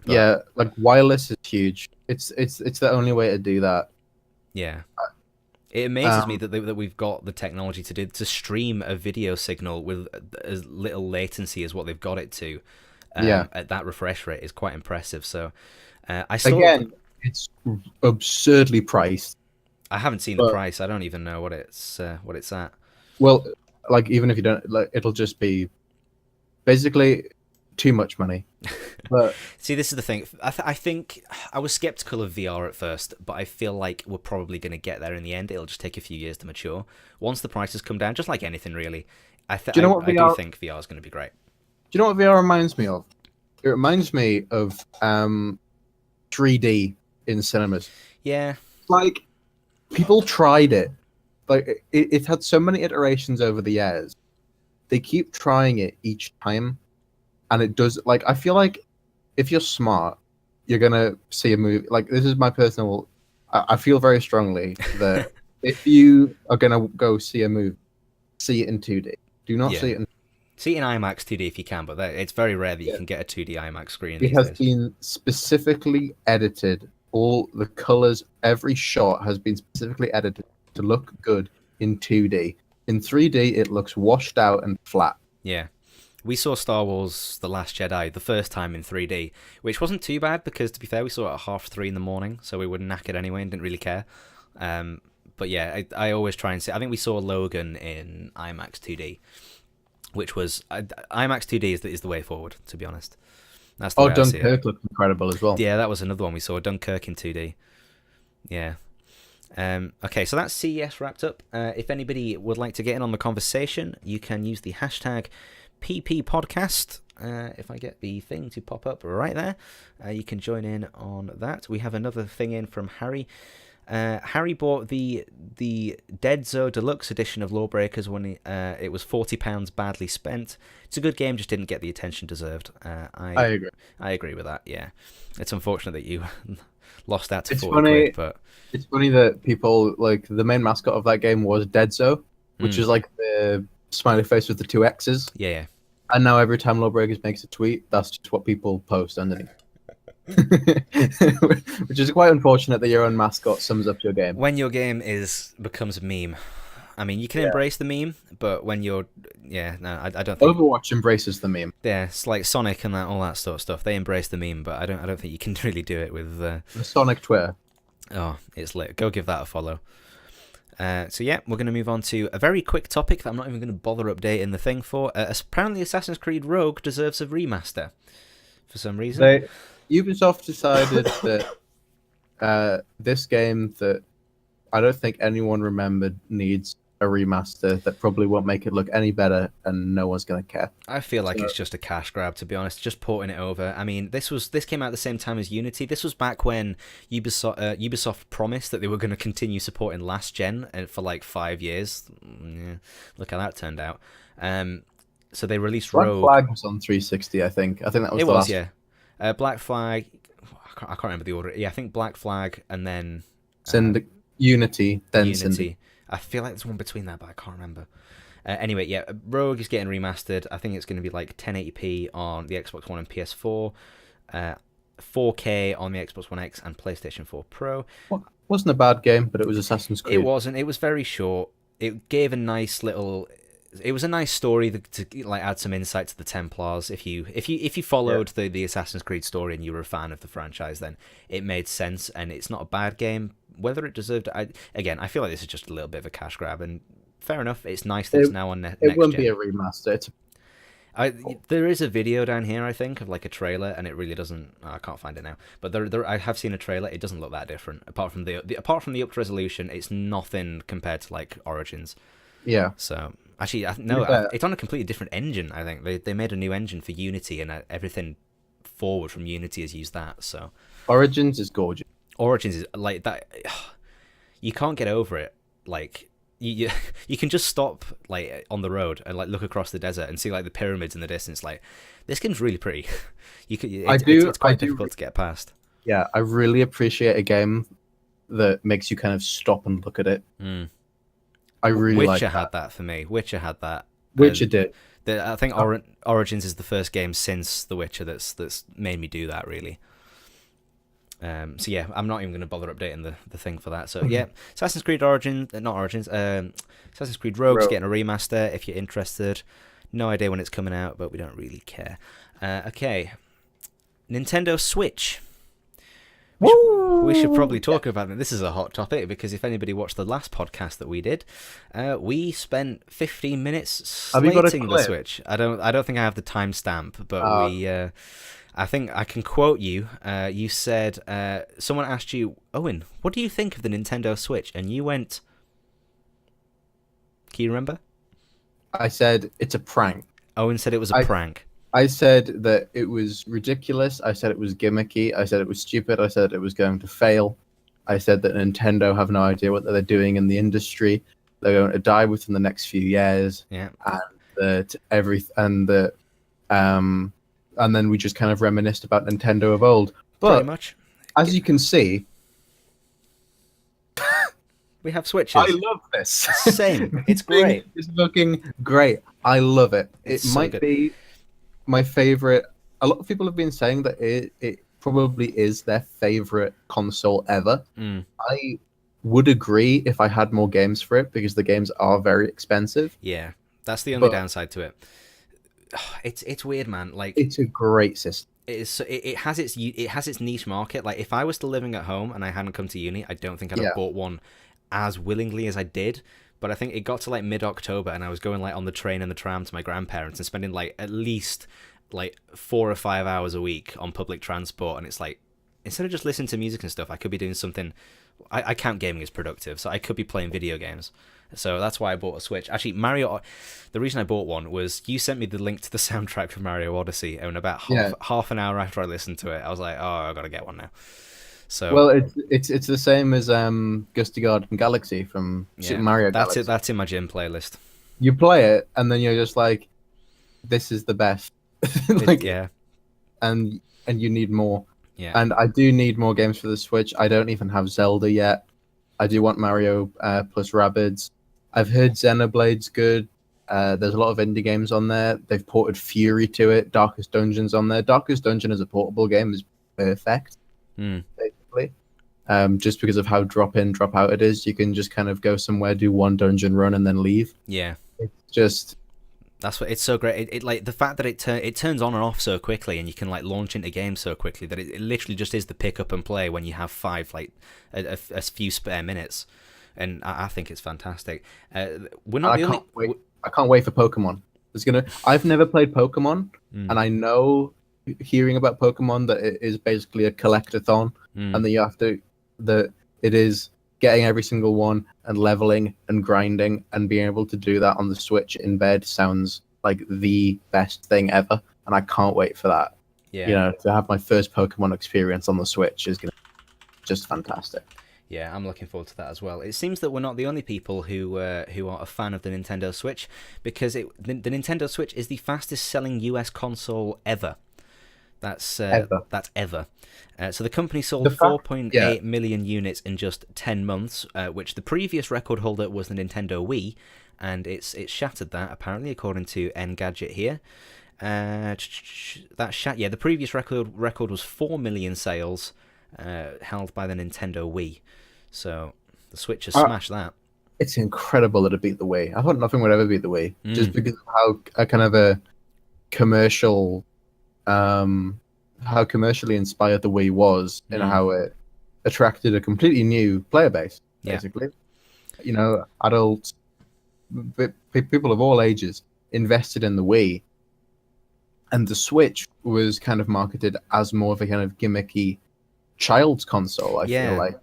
But, yeah, like wireless is huge. It's the only way to do that. Yeah. It amazes me that we've got the technology to stream a video signal with as little latency as what they've got it to. At that refresh rate is quite impressive. So, it's absurdly priced. I haven't seen the price. I don't even know what it's at. Well, like even if you don't, like it'll just be basically too much money. But see, this is the thing. I think I was skeptical of VR at first, but I feel like we're probably going to get there in the end. It'll just take a few years to mature. Once the prices come down, just like anything really, I do think VR is going to be great. Do you know what VR reminds me of? It reminds me of 3D in cinemas. Yeah. Like people tried it. Like it had so many iterations over the years. They keep trying it each time. And it does, like, I feel like if you're smart, you're going to see a movie. Like, this is my personal, I feel very strongly that if you are going to go see a movie, see it in 2D. Do not see it in... See it in IMAX 2D if you can, but it's very rare that you can get a 2D IMAX screen. It has been specifically edited. All the colors, every shot has been specifically edited to look good in 2D. In 3D, it looks washed out and flat. Yeah. We saw Star Wars The Last Jedi the first time in 3D, which wasn't too bad because, to be fair, we saw it at 3:30 in the morning, so we were knackered anyway and didn't really care. But yeah, I always try and see. I think we saw Logan in IMAX 2D, which was... IMAX 2D is the way forward, to be honest. That's the way I see it. Dunkirk looked incredible as well. Yeah, that was another one we saw, Dunkirk in 2D. Yeah. Okay, so that's CES wrapped up. If anybody would like to get in on the conversation, you can use the hashtag PP Podcast. If I get the thing to pop up right there, you can join in on that. We have another thing in from Harry. Harry bought the Deadzo Deluxe edition of Lawbreakers when it was £40 badly spent. It's a good game, just didn't get the attention deserved. I agree. I agree with that. Yeah, it's unfortunate that you lost that to £40. But it's funny that people like the main mascot of that game was Deadzo, which is like the smiley face with the 2 X's. Yeah. And now every time Lawbreakers makes a tweet, that's just what people post underneath. Which is quite unfortunate that your own mascot sums up your game. When your game becomes a meme. I mean, you can embrace the meme, but when you're... Yeah, no, I don't think... Overwatch embraces the meme. Yeah, it's like Sonic and all that sort of stuff. They embrace the meme, but I don't think you can really do it with... The Sonic Twitter. Oh, it's lit. Go give that a follow. So yeah, we're going to move on to a very quick topic that I'm not even going to bother updating the thing for. Apparently Assassin's Creed Rogue deserves a remaster for some reason. Ubisoft decided that this game that I don't think anyone remembered needs a remaster that probably won't make it look any better, and no one's gonna care. I feel like it's just a cash grab, to be honest. Just porting it over. I mean, this came out at the same time as Unity. This was back when Ubisoft promised that they were going to continue supporting last gen for like 5 years. Yeah, look how that turned out. So they released Rogue. Black Flag was on 360, I think. I think that was the last. Yeah. Black Flag. I can't remember the order. Yeah, I think Black Flag and then Unity, then Unity. Cindy. I feel like there's one between that, but I can't remember. Anyway, yeah, Rogue is getting remastered. I think it's going to be like 1080p on the Xbox One and PS4, 4K on the Xbox One X and PlayStation 4 Pro. Well, wasn't a bad game, but it was Assassin's Creed. It wasn't. It was very short. It gave a nice little. It was a nice story to like add some insight to the Templars. If you followed the Assassin's Creed story and you were a fan of the franchise, then it made sense, and it's not a bad game. Whether it deserved, I feel like this is just a little bit of a cash grab, and fair enough. It's nice that it's now on next gen. It won't be a remaster. There is a video down here, I think, of like a trailer, and it really doesn't. I can't find it now, but I have seen a trailer. It doesn't look that different, apart from the upped resolution. It's nothing compared to like Origins. Yeah. So actually, it's on a completely different engine. I think they made a new engine for Unity, and everything forward from Unity has used that. So Origins is gorgeous. Origins is like that. You can't get over it. Like you can just stop like on the road and like look across the desert and see like the pyramids in the distance. Like this game's really pretty. It's quite difficult to get past. Yeah, I really appreciate a game that makes you kind of stop and look at it. I really like Witcher had that for me. Witcher had that. Witcher did. I think Origins is the first game since The Witcher that's made me do that, really. So yeah, I'm not even going to bother updating the thing for that. So yeah, Assassin's Creed Assassin's Creed Rogue's getting a remaster if you're interested. No idea when it's coming out, but we don't really care. Okay, Nintendo Switch. We should probably talk about it. This is a hot topic because if anybody watched the last podcast that we did, we spent 15 minutes slating the Switch. I don't think I have the timestamp, but I think I can quote you. You said someone asked you, Owen, what do you think of the Nintendo Switch? And you went. Can you remember? I said it's a prank. Owen said it was a prank. I said that it was ridiculous. I said it was gimmicky. I said it was stupid. I said it was going to fail. I said that Nintendo have no idea what they're doing in the industry. They're going to die within the next few years. Yeah. And then we just kind of reminisced about Nintendo of old. But pretty much. As you can see, we have Switches. I love this. Same. It's great. It's looking great. I love it. It might be my favorite. A lot of people have been saying that it probably is their favorite console ever. I would agree if I had more games for it because the games are very expensive. Yeah, that's the only downside to it. It's weird, man. Like it's a great system. It has its niche market. Like if I was still living at home and I hadn't come to uni, I don't think I'd have bought one as willingly as I did. But I think it got to like mid-October and I was going like on the train and the tram to my grandparents and spending like at least like 4 or 5 hours a week on public transport. And it's like instead of just listening to music and stuff, I could be doing something. I count gaming as productive, so I could be playing video games. So that's why I bought a Switch. Actually, the reason I bought one was you sent me the link to the soundtrack for Mario Odyssey, and about half an hour after I listened to it, I was like, oh, I gotta get one now. So well, it's the same as Gusty Garden Galaxy from Super Mario Galaxy. That's in my gym playlist. You play it, and then you're just like, this is the best. And you need more. Yeah. And I do need more games for the Switch. I don't even have Zelda yet. I do want Mario plus Rabbids. I've heard Xenoblade's good. There's a lot of indie games on there. They've ported Fury to it. Darkest Dungeon's on there. Darkest Dungeon as a portable game is perfect, basically. Just because of how drop in, drop out it is. You can just kind of go somewhere, do one dungeon run, and then leave. Yeah. It's just... That's what it's so great. It like the fact that it turns on and off so quickly, and you can like launch into games so quickly that it literally just is the pick up and play when you have a few spare minutes, and I think it's fantastic. We're not I can't wait for Pokemon. I've never played Pokemon, and I know hearing about Pokemon that it is basically a collectathon, and that it is getting every single one and leveling and grinding and being able to do that on the Switch in bed sounds like the best thing ever, and I can't wait for that. Yeah. You know, to have my first Pokemon experience on the Switch is gonna be just fantastic. Yeah, I'm looking forward to that as well. It seems that we're not the only people who are a fan of the Nintendo Switch, because the Nintendo Switch is the fastest-selling US console ever. That's ever. So the company sold 4.8 million units in just 10 months, which the previous record holder was the Nintendo Wii, and it's shattered that, apparently, according to Engadget here. The previous record was 4 million sales, held by the Nintendo Wii. So the Switch has smashed that. It's incredible that it beat the Wii. I thought nothing would ever beat the Wii, just because of how kind of a commercial, how commercially inspired the Wii was, and how it attracted a completely new player base. Basically, you know, adults, people of all ages invested in the Wii, and the Switch was kind of marketed as more of a kind of gimmicky child's console. I feel like.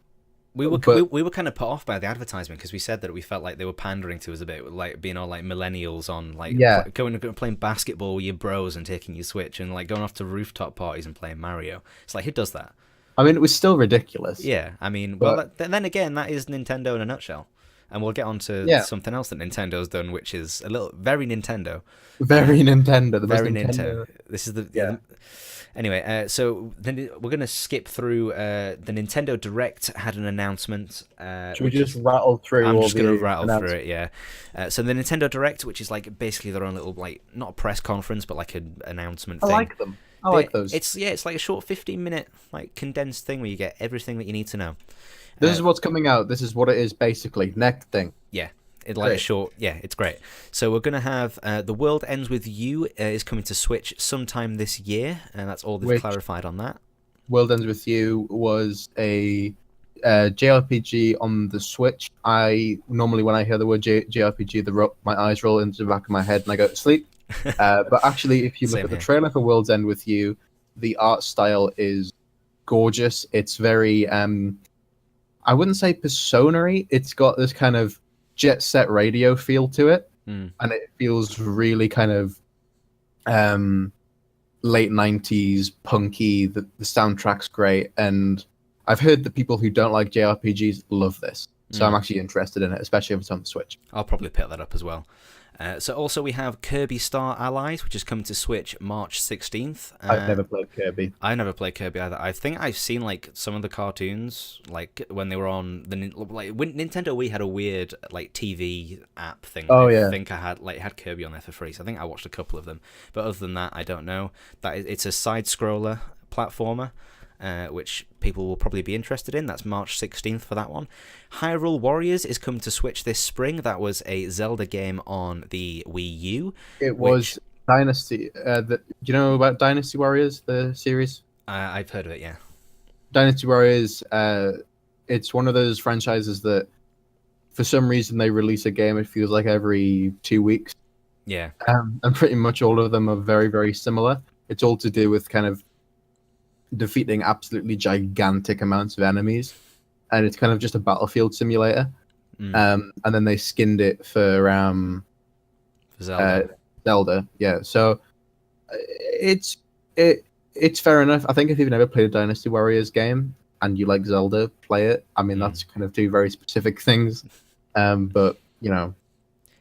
We were kind of put off by the advertisement because we said that we felt like they were pandering to us a bit, like being all like millennials on like going and playing basketball with your bros and taking your Switch and like going off to rooftop parties and playing Mario. It's like, who does that? I mean, it was still ridiculous. Yeah, I mean, well, then again, that is Nintendo in a nutshell. And we'll get on to something else that Nintendo's done, which is very Nintendo. Very Nintendo. Very Nintendo. This is the... Anyway, so then we're going to skip through the Nintendo Direct had an announcement. Should we just rattle through I'm just going to rattle through it, yeah. So the Nintendo Direct, which is like basically their own little, like, not a press conference, but like an announcement thing. I like them. I like those. It's like a short 15-minute like condensed thing where you get everything that you need to know. This is what's coming out. This is what it is basically. Next thing. Yeah. It's great. So we're going to have The World Ends With You is coming to Switch sometime this year, and that's all they've clarified on that. World Ends With You was a JRPG on the Switch. I normally, when I hear the word JRPG, my eyes roll into the back of my head and I go to sleep. But actually, if you look at the trailer for World's End With You, the art style is gorgeous. It's very, I wouldn't say Persona-y. It's got this kind of Jet Set Radio feel to it, and it feels really kind of late 90s punky. The soundtrack's great, and I've heard that people who don't like JRPGs love this, so I'm actually interested in it, especially if it's on the Switch. I'll probably pick that up as well. So also we have Kirby Star Allies, which is coming to Switch March 16th. I've never played Kirby. I never played Kirby either. I think I've seen like some of the cartoons, like when they were on when Nintendo Wii had a weird like TV app thing. I think I had Kirby on there for free, so I think I watched a couple of them. But other than that, I don't know. It's a side scroller platformer. Which people will probably be interested in. That's March 16th for that one. Hyrule Warriors is coming to Switch this spring. That was a Zelda game on the Wii U. It was Dynasty. Do you know about Dynasty Warriors, the series? I've heard of it, yeah. Dynasty Warriors, it's one of those franchises that for some reason they release a game, it feels like every 2 weeks. Yeah. And pretty much all of them are very, very similar. It's all to do with kind of defeating absolutely gigantic amounts of enemies, and it's kind of just a battlefield simulator. And then they skinned it for Zelda. Yeah, so it's fair enough. I think if you've never played a Dynasty Warriors game and you like Zelda, play it. I mean, that's kind of two very specific things, but you know,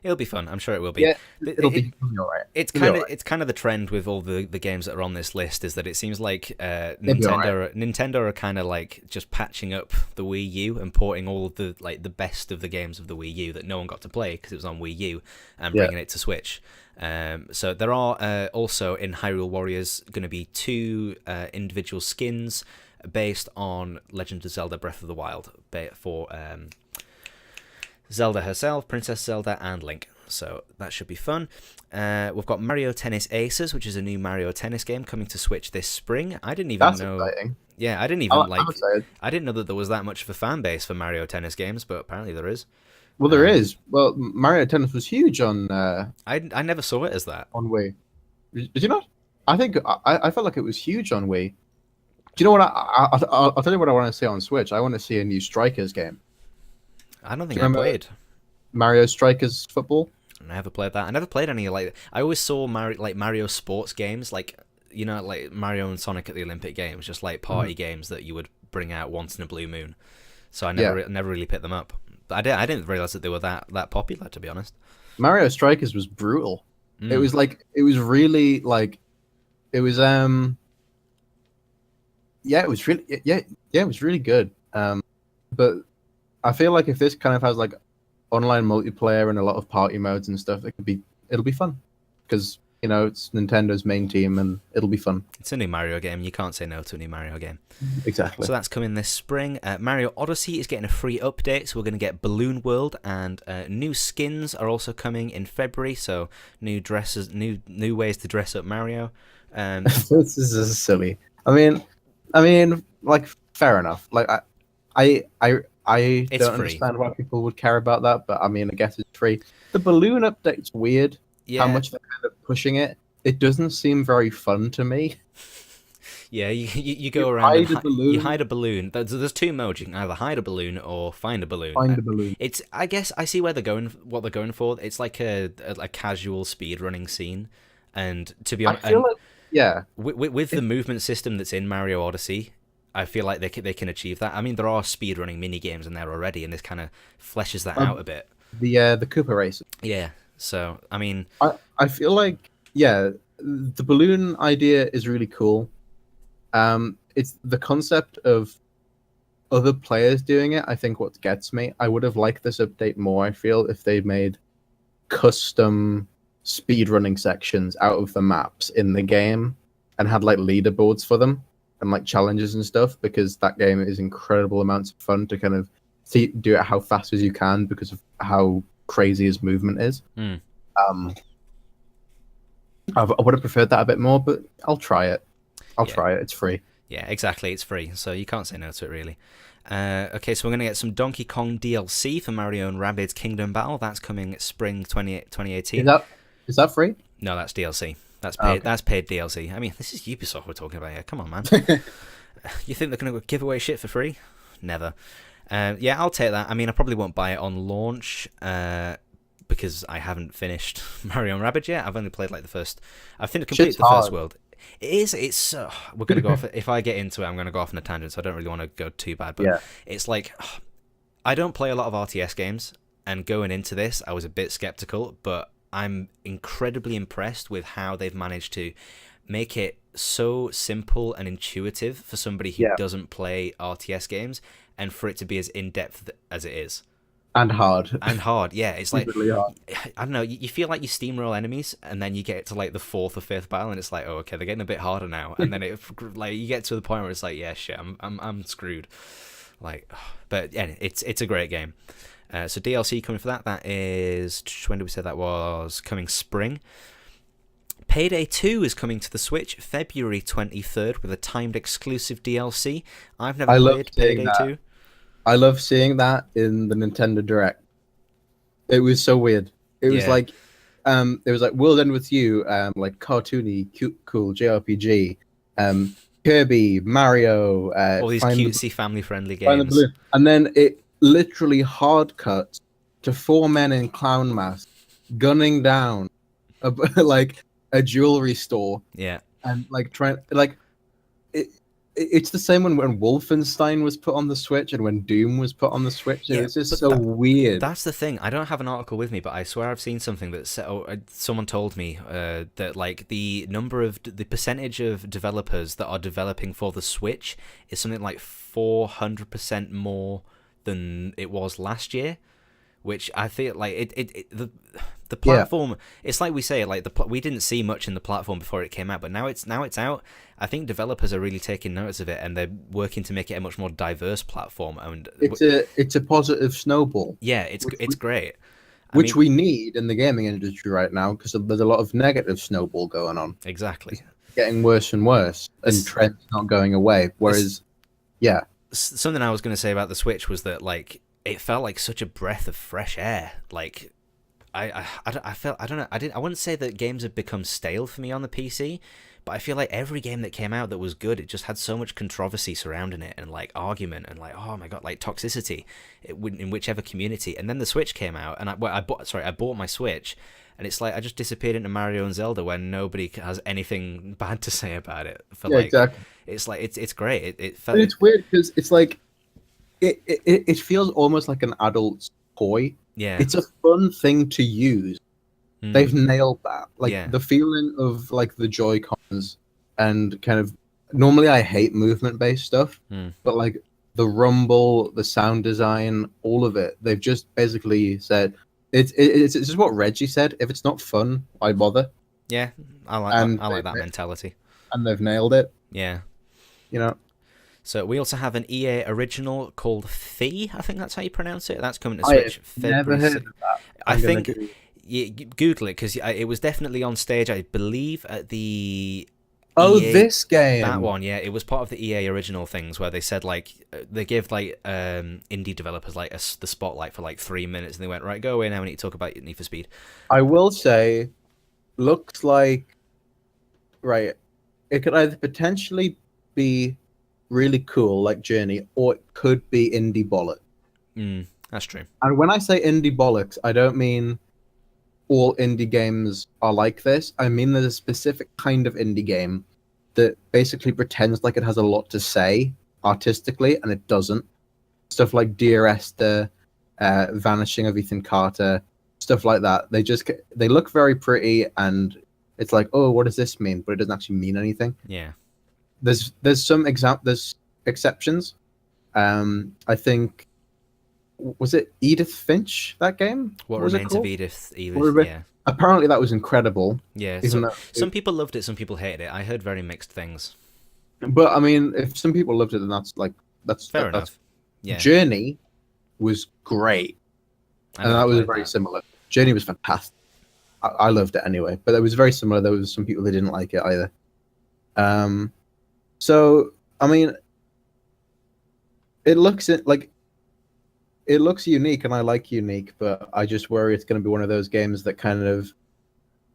it'll be fun. I'm sure it will be. Yeah, it'll be all right. It's kind of the trend with all the games that are on this list is that it seems like Nintendo are kind of like just patching up the Wii U and porting all of the like the best of the games of the Wii U that no one got to play because it was on Wii U and bringing it to Switch. So there are also in Hyrule Warriors going to be 2 individual skins based on Legend of Zelda Breath of the Wild for Zelda herself, Princess Zelda, and Link. So that should be fun. We've got Mario Tennis Aces, which is a new Mario Tennis game coming to Switch this spring. I didn't even know. Exciting. Yeah, I didn't even I didn't know that there was that much of a fan base for Mario Tennis games, but apparently there is. Well, there is. Well, Mario Tennis was huge on. I never saw it as that on Wii. Did you not? I think I felt like it was huge on Wii. Do you know what? I'll tell you what I want to see on Switch. I want to see a new Strikers game. I don't Do think you I remember played. Mario Strikers Football? I never played that. I never played any like. I always saw Mario sports games, like like Mario and Sonic at the Olympic Games, just like party games that you would bring out once in a blue moon. So I Yeah. never really picked them up. But I didn't realize that they were that popular, to be honest. Mario Strikers was brutal. It was it was really like, it was yeah, it was really it was really good. But I feel like if this kind of has like online multiplayer and a lot of party modes and stuff, it'll be fun, because it's Nintendo's main team and it'll be fun. It's a new Mario game. You can't say no to a new Mario game. Exactly. So that's coming this spring. Mario Odyssey is getting a free update, so we're going to get Balloon World, and new skins are also coming in February. So new dresses, new ways to dress up Mario. This is silly. I mean, like, fair enough. Like, I It's don't free. understand why people would care about that, but I mean, I guess it's free. The balloon update's weird. Yeah. How much they're kind of pushing it. It doesn't seem very fun to me. Yeah, you go around and balloon. you hide a balloon. There's two modes. You can either hide a balloon or find a balloon. Find a balloon. I guess I see where what they're going for. It's like a casual speed running scene, and to be honest, yeah, with the movement system that's in Mario Odyssey, I feel like they can achieve that. I mean, there are speed running mini games in there already, and this kind of fleshes that out a bit. The Koopa race. Yeah. So I mean, I feel like, yeah, the balloon idea is really cool. It's the concept of other players doing it, I think, what gets me. I would have liked this update more, I feel, if they made custom speedrunning sections out of the maps in the game and had like leaderboards for them and like challenges and stuff, because that game is incredible amounts of fun to kind of do it how fast as you can because of how crazy his movement is. I would have preferred that a bit more, but I'll try it. Try it. It's free. Yeah, exactly. It's free, so you can't say no to it, really. Okay, so we're going to get some Donkey Kong DLC for Mario and Rabbids Kingdom Battle. That's coming spring 2018. Is that free? No, that's DLC. That's paid. Okay. That's paid DLC. I mean, this is Ubisoft we're talking about here. Come on, man. You think they're going to give away shit for free? Never. Yeah, I'll take that. I mean, I probably won't buy it on launch because I haven't finished Mario and Rabbids yet. I've only played like the first. I've completed the first world. It is. It's. We're gonna go off. If I get into it, I'm gonna go off on a tangent. So I don't really want to go too bad. But it's like, I don't play a lot of RTS games, and going into this, I was a bit skeptical. But I'm incredibly impressed with how they've managed to make it so simple and intuitive for somebody who doesn't play RTS games, and for it to be as in depth as it is. And hard. Yeah. It's like, really hard. I don't know, you feel like you steamroll enemies, and then you get to like the fourth or fifth battle, and it's like, oh, okay, they're getting a bit harder now. And then like you get to the point where it's like, yeah, shit, I'm screwed. Like, but yeah, it's a great game. So DLC coming for that. That is, when did we say that was? Coming spring. Payday 2 is coming to the Switch February 23rd with a timed exclusive DLC. I've never played Payday 2. I love seeing that in the Nintendo Direct. It was so weird. It was like World End With You, like cartoony, cute, cool JRPG, Kirby, Mario, all these cutesy, family-friendly games. And then it literally hard cuts to 4 men in clown masks gunning down a jewelry store. Yeah, and like trying It's the same when Wolfenstein was put on the Switch and when Doom was put on the Switch. It's just so weird. That's the thing. I don't have an article with me, but I swear I've seen something that someone told me that like the percentage of developers that are developing for the Switch is something like 400% more than it was last year. Which I feel like the platform. It's like we say, like we didn't see much in the platform before it came out, but now it's out. I think developers are really taking notice of it, and they're working to make it a much more diverse platform. And it's a positive snowball. Yeah, it's great. Which we need in the gaming industry right now, because there's a lot of negative snowball going on. Exactly, it's getting worse and worse, and trends not going away. Whereas, something I was going to say about the Switch was that like, it felt like such a breath of fresh air. Like, I felt, I don't know, I wouldn't say that games have become stale for me on the PC, But I feel like every game that came out that was good, it just had so much controversy surrounding it, and like argument, and like, oh my god, like toxicity in whichever community. And then the Switch came out, and I bought my Switch, and it's like I just disappeared into Mario and Zelda when nobody has anything bad to say about it. Exactly. It's like it's great. It's weird because it's like it feels almost like an adult toy. Yeah, it's a fun thing to use. They've nailed that. Like the feeling of like the Joy-Cons and kind of normally I hate movement based stuff, but like the rumble, the sound design, all of it, they've just basically said it's just what Reggie said. If it's not fun, why bother? Yeah, I like that mentality. And they've nailed it. Yeah. You know. So we also have an EA original called Fee. I think that's how you pronounce it. That's coming to Switch. I've never heard of that. I think Google it because it was definitely on stage, I believe, at the. EA, this game. That one, yeah. It was part of the EA original things where they said like they give like indie developers like the spotlight for like 3 minutes, and they went, right, go away now. We need to talk about Need for Speed. I will say, looks like right. It could either potentially be really cool like Journey, or it could be indie bollocks. That's true. And when I say indie bollocks, I don't mean all indie games are like this. I mean there's a specific kind of indie game that basically pretends like it has a lot to say artistically, and it doesn't. Stuff like Dear Esther, Vanishing of Ethan Carter, stuff like that. They look very pretty, and it's like, oh, what does this mean? But it doesn't actually mean anything. Yeah. There's there's exceptions. I think, was it Edith Finch, that game? What Remains of Edith? Yeah. Apparently that was incredible. Yeah. Some people loved it, some people hated it. I heard very mixed things. But I mean, if some people loved it, then that's fair enough. Yeah. Journey was great, and that was very similar. Journey was fantastic. I loved it anyway, but it was very similar. There was some people that didn't like it either. So I mean, it looks unique, and I like unique, but I just worry it's going to be one of those games that kind of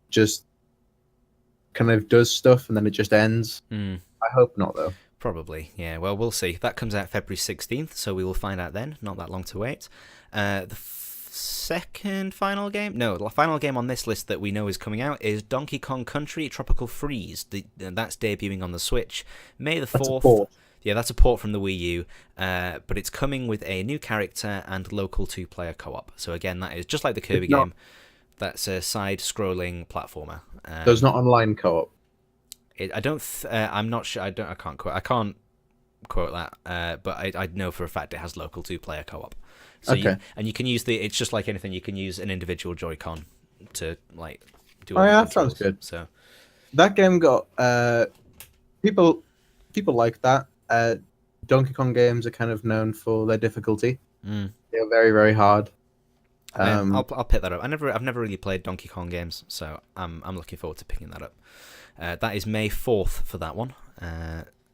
does stuff and then it just ends. I hope not, though. Probably, yeah. Well, we'll see. That comes out February 16th, so we will find out then. Not that long to wait. The second final game? No, the final game on this list that we know is coming out is Donkey Kong Country Tropical Freeze. That's debuting on the Switch May the 4th. Yeah, that's a port from the Wii U, but it's coming with a new character and local 2-player co-op. So again, that is just like the Kirby game. That's a side-scrolling platformer. There's not online co-op. I'm not sure. I can't quote that. But I know for a fact it has local 2-player co-op. So okay. You can use it's just like anything. You can use an individual Joy-Con to like do. Oh yeah, that sounds good. So that game got people like that. Donkey Kong games are kind of known for their difficulty. They're very, very hard. I'll pick that up. I've never really played Donkey Kong games, so I'm looking forward to picking that up. That is May 4th for that one.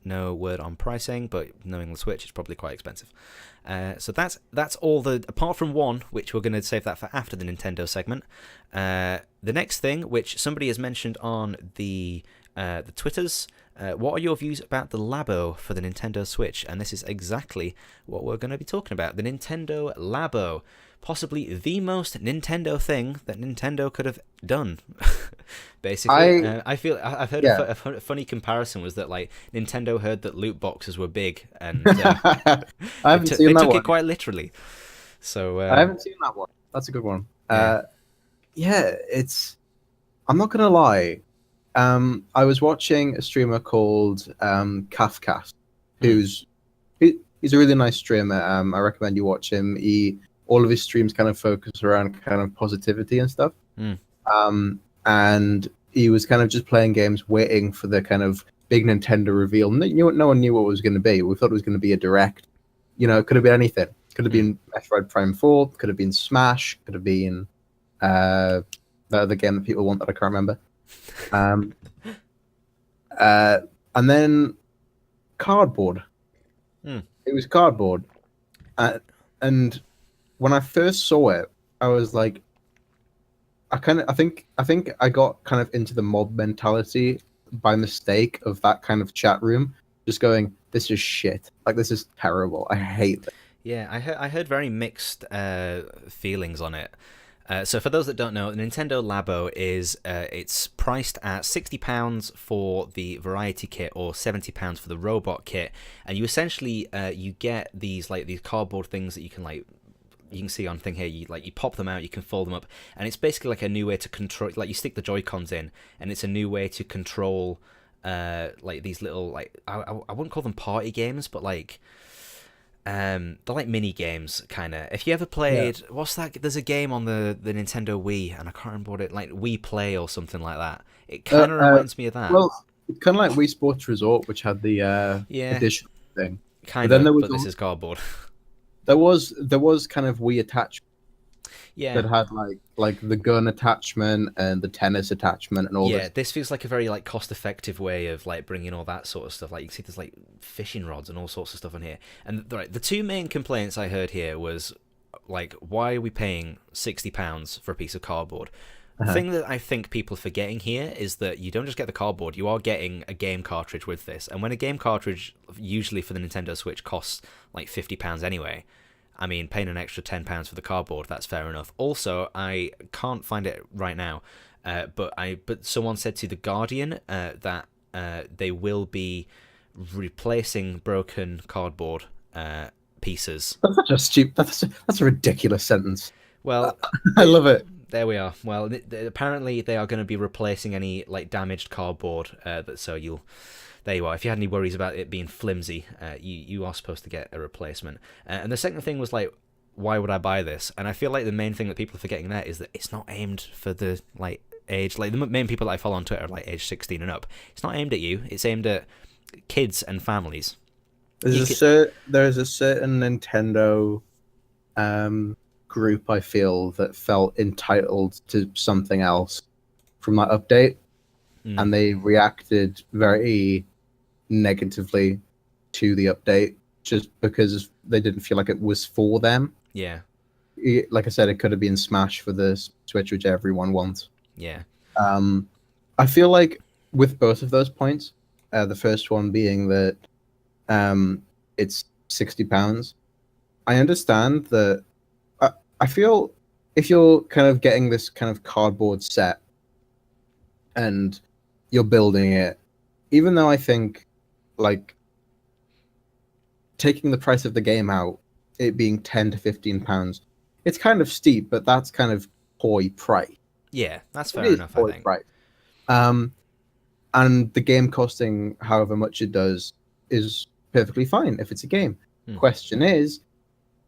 No word on pricing, but knowing the Switch, it's probably quite expensive. So that's all apart from one, which we're going to save that for after the Nintendo segment. The next thing, which somebody has mentioned on the Twitters. What are your views about the Labo for the Nintendo Switch? And this is exactly what we're going to be talking about. The Nintendo Labo. Possibly the most Nintendo thing that Nintendo could have done. Basically, I feel I've heard a funny comparison was that like Nintendo heard that loot boxes were big and I haven't seen they that took one. it quite literally. So I haven't seen that one. That's a good one. It's. I'm not gonna lie. I was watching a streamer called Kafkas, he's a really nice streamer. I recommend you watch him. All of his streams kind of focus around kind of positivity and stuff. And he was kind of just playing games, waiting for the kind of big Nintendo reveal. No one knew what it was going to be. We thought it was going to be a direct. It could have been anything. Could have been Metroid Prime 4. Could have been Smash. Could have been the other game that people want that I can't remember. And then cardboard. It was cardboard, and when I first saw it, I was like, I think I got kind of into the mob mentality by mistake of that kind of chat room, just going, "This is shit. Like this is terrible. I hate this." Yeah, I heard very mixed feelings on it. So for those that don't know, Nintendo Labo is it's priced at £60 for the variety kit or £70 for the robot kit, and you essentially you get these cardboard things that you can see on thing here. You pop them out, you can fold them up, and it's basically like a new way to control. Like you stick the Joy-Cons in, and it's a new way to control these little I wouldn't call them party games, but they're like mini games kind of. If you ever played what's that, there's a game on the Nintendo Wii and I can't remember what it, like Wii Play or something like that. It kind of reminds me of that. Well, it's kind of like Wii Sports Resort, which had the additional thing. Kind of, but this is cardboard. There was kind of Wii attachment. Yeah. That had like the gun attachment and the tennis attachment and all this. Yeah, this feels like a very cost-effective way of bringing all that sort of stuff. Like you can see there's fishing rods and all sorts of stuff in here. And the two main complaints I heard here was why are we paying £60 for a piece of cardboard? The thing that I think people are forgetting here is that you don't just get the cardboard, you are getting a game cartridge with this. And when a game cartridge, usually for the Nintendo Switch, costs £50 anyway, I mean, paying an extra £10 for the cardboard, that's fair enough. Also, I can't find it right now, but someone said to The Guardian that they will be replacing broken cardboard pieces. That's a ridiculous sentence. Well, I love it. There we are. Well, apparently they are going to be replacing any damaged cardboard. There you are. If you had any worries about it being flimsy, you are supposed to get a replacement. And the second thing was why would I buy this? And I feel like the main thing that people are forgetting there is that it's not aimed for the age. The main people that I follow on Twitter are age 16 and up. It's not aimed at you. It's aimed at kids and families. There's a certain Nintendo group I feel that felt entitled to something else from that update, and they reacted very negatively to the update just because they didn't feel like it was for them. Yeah. Like I said, it could have been Smash for the Switch, which everyone wants. Yeah. I feel like with both of those points, the first one being that it's £60, I understand that. I feel if you're kind of getting this kind of cardboard set and you're building it, even though I think taking the price of the game out, it being £10 to £15, it's kind of steep, but that's kind of toy price. Yeah, that's fair enough, I think. Price. And the game costing however much it does is perfectly fine if it's a game. Question is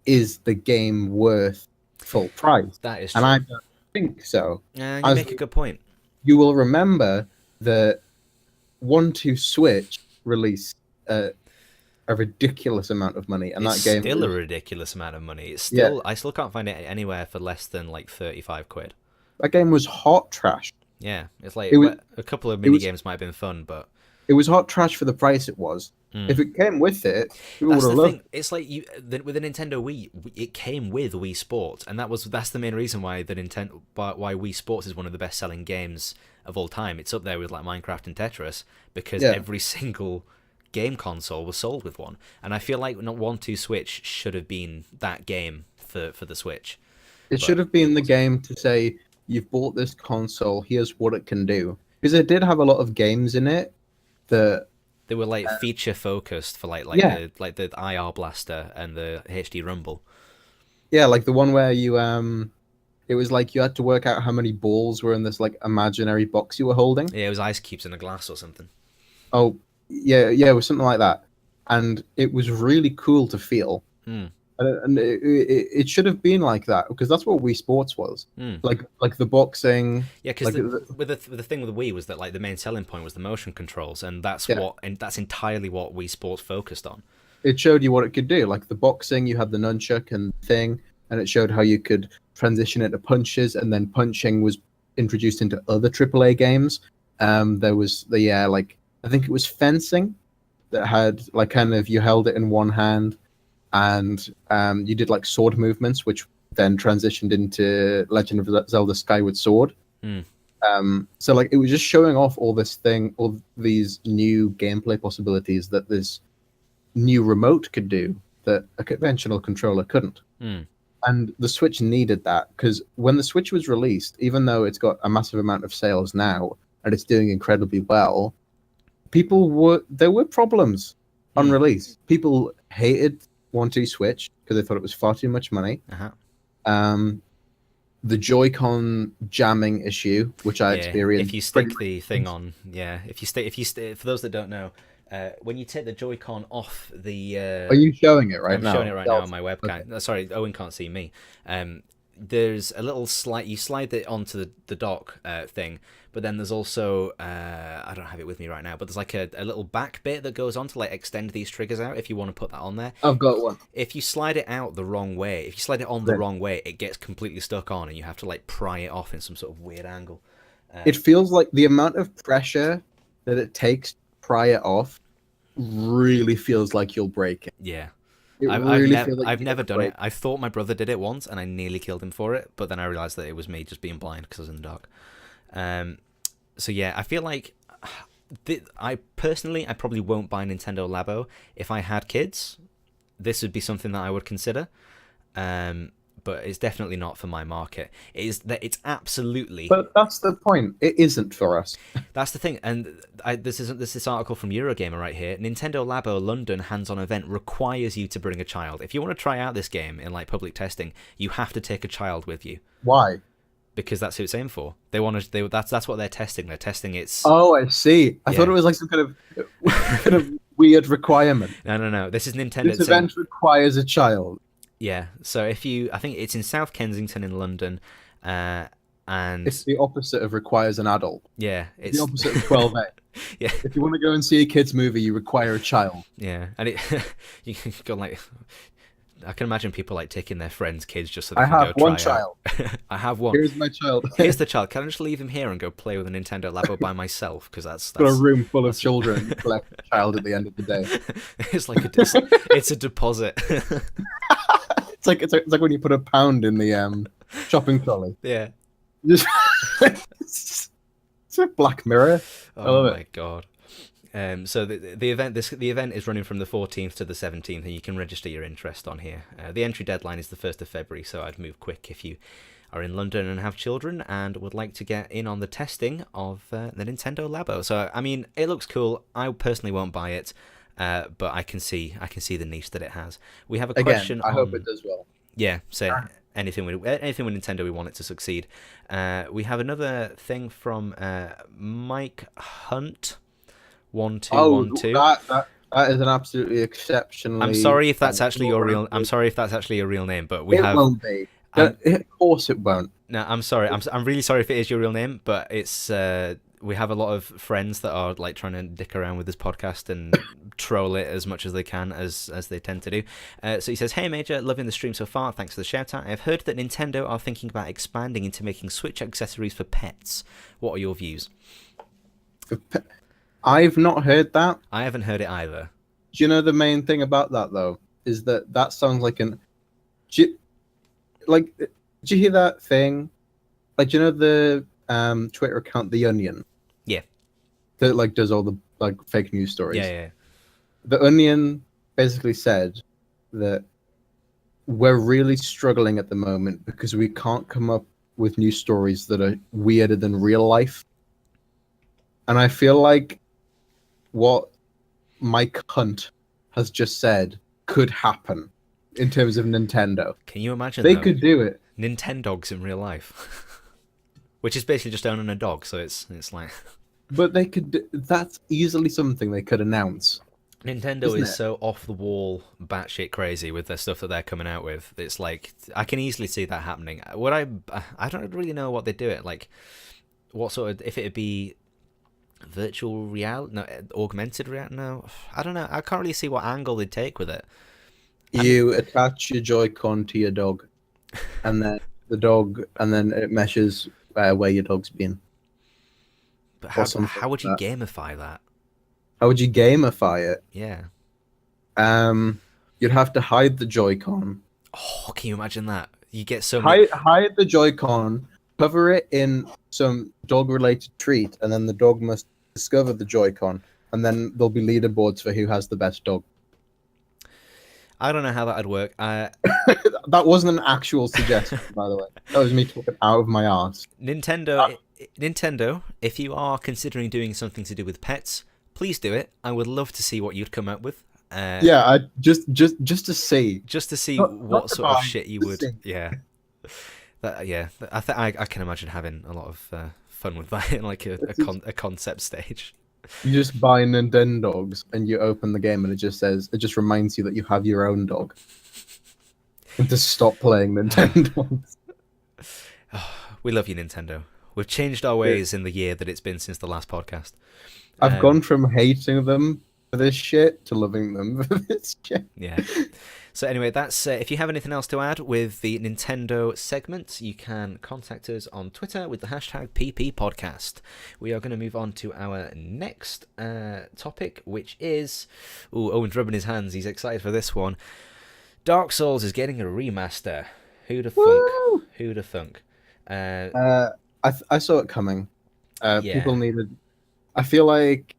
the game worth full price? That is true. And I don't think so. You make a good point. You will remember that 1-2 Switch released a ridiculous amount of money, and it's that game still a ridiculous amount of money. It's still I still can't find it anywhere for less than £35. That game was hot trash. Yeah, it's a couple of mini games might have been fun, but it was hot trash for the price it was. If it came with it, people would have loved it. It's with the Nintendo Wii, it came with Wii Sports, and that's the main reason why why Wii Sports is one of the best-selling games of all time. It's up there with Minecraft and Tetris because every single game console was sold with one. And I feel like 1-2 Switch should have been that game for the Switch. It should have been the game to say, you've bought this console, here's what it can do. Because it did have a lot of games in it that they were feature focused for the IR blaster and the HD rumble. Yeah, like the one where you it was you had to work out how many balls were in this imaginary box you were holding. Yeah, it was ice cubes in a glass or something. Oh, yeah, it was something like that, and it was really cool to feel. And it should have been like that because that's what Wii Sports was. Like the boxing. Yeah, because the thing with the Wii was that the main selling point was the motion controls, and that's entirely what Wii Sports focused on. It showed you what it could do. Like the boxing, you had the nunchuck and thing, and it showed how you could transition into punches, and then punching was introduced into other AAA games. There was I think it was fencing that had you held it in one hand. And you did sword movements, which then transitioned into Legend of Zelda Skyward Sword. So like it was just showing off all these new gameplay possibilities that this new remote could do that a conventional controller couldn't. And the Switch needed that, because when the Switch was released, even though it's got a massive amount of sales now and it's doing incredibly well, there were problems on release. People hated 1-2 Switch because they thought it was far too much money. The Joy-Con jamming issue, which I experienced. If you stick the thing on, for those that don't know, when you take the Joy-Con off the... Are you showing it right now? I'm showing it right now on my webcam. Okay. Sorry, Owen can't see me. There's a little slide. You slide it onto the dock thing, but then there's also... I don't have it with me right now, but there's like a little back bit that goes on to like extend these triggers out if you want to put that on there. I've got one. If you slide it out the wrong way, if you slide it on the wrong way, it gets completely stuck on and you have to like pry it off in some sort of weird angle. It feels like the amount of pressure that it takes to pry it off really feels like you'll break it. Yeah. I've never done it. I thought my brother did it once and I nearly killed him for it, but then I realized that it was me just being blind because I was in the dark. So yeah, I feel like I probably won't buy Nintendo Labo. If I had kids, this would be something that I would consider. But it's definitely not for my market. It's absolutely. But that's the point. It isn't for us. That's the thing. And this is this article from Eurogamer right here. Nintendo Labo London hands-on event requires you to bring a child. If you want to try out this game in like public testing, you have to take a child with you. Why? Because that's who it's aimed for. They want to. That's what they're testing. They're testing its. Oh, I see. I thought it was like some kind of weird requirement. No. This is Nintendo. This event requires a child. Yeah, so I think it's in South Kensington in London, and it's the opposite of requires an adult. Yeah, it's the opposite of 12A. Yeah, if you want to go and see a kids movie, you require a child. Yeah, and you can go like, I can imagine people like taking their friends' kids just so they can go try I have one child. I have one. Here's my child. Here's the child. Can I just leave him here and go play with a Nintendo Labo by myself? Because that's got a room full of children. You collect a child at the end of the day. It's like it's a deposit. It's like when you put £1 in the shopping trolley. Yeah. It's a Black Mirror. Oh my god. So the event is running from the 14th to the 17th, and you can register your interest on here. The entry deadline is the 1st of February, so I'd move quick if you are in London and have children and would like to get in on the testing of the Nintendo Labo. So I mean, it looks cool. I personally won't buy it. But I can see the niche that it has. We have a question. I hope it does well. Yeah, so anything with Nintendo, we want it to succeed. We have another thing from Mike Hunt 1212. That is an absolutely exceptionally. I'm sorry if that's actually your real. I'm sorry if that's actually your real name, but we have. It won't be. Of course, it won't. No, I'm sorry. I'm really sorry if it is your real name, but it's. We have a lot of friends that are like trying to dick around with this podcast and troll it as much as they can, as they tend to do. So he says, "Hey Major, loving the stream so far. Thanks for the shout out. I've heard that Nintendo are thinking about expanding into making Switch accessories for pets. What are your views?" I've not heard that. I haven't heard it either. Do you know the main thing about that though? Is that sounds like an. Did you hear that thing? Like, do you know the Twitter account The Onion? Yeah. That like does all the like fake news stories. Yeah. The Onion basically said that we're really struggling at the moment because we can't come up with news stories that are weirder than real life. And I feel like what Mike Hunt has just said could happen in terms of Nintendo. Can you imagine they could do it? Nintendogs in real life. Which is basically just owning a dog, so it's like. But they could. That's easily something they could announce. Nintendo is so off the wall, batshit crazy with the stuff that they're coming out with. It's like I can easily see that happening. I don't really know what they do it like. What sort of if it'd be virtual reality? No, augmented reality? No, I don't know. I can't really see what angle they'd take with it. You attach your Joy-Con to your dog, and then it meshes where your dog's been. But how would you gamify that? How would you gamify it? Yeah. You'd have to hide the Joy-Con. Oh, can you imagine that? You get so many... hide the Joy-Con, cover it in some dog-related treat, and then the dog must discover the Joy-Con, and then there'll be leaderboards for who has the best dog. I don't know how that'd work. That wasn't an actual suggestion, by the way. That was me talking out of my arse. Nintendo, if you are considering doing something to do with pets, please do it. I would love to see what you'd come up with. Yeah, just to see. Just to see not what to sort of buy, shit you to would. see. Yeah. I can imagine having a lot of fun with that in like a concept stage. You just buy Nintendogs and you open the game and it just reminds you that you have your own dog. And to stop playing Nintendogs. We love you, Nintendo. We've changed our ways in the year that it's been since the last podcast. I've gone from hating them for this shit to loving them for this shit. Yeah. So anyway, that's if you have anything else to add with the Nintendo segment, you can contact us on Twitter with the hashtag #PPPodcast. We are going to move on to our next topic, which is... Ooh, Owen's rubbing his hands. He's excited for this one. Dark Souls is getting a remaster. Who'da thunk? Woo! Who'da thunk? I saw it coming. Yeah. People needed... I feel like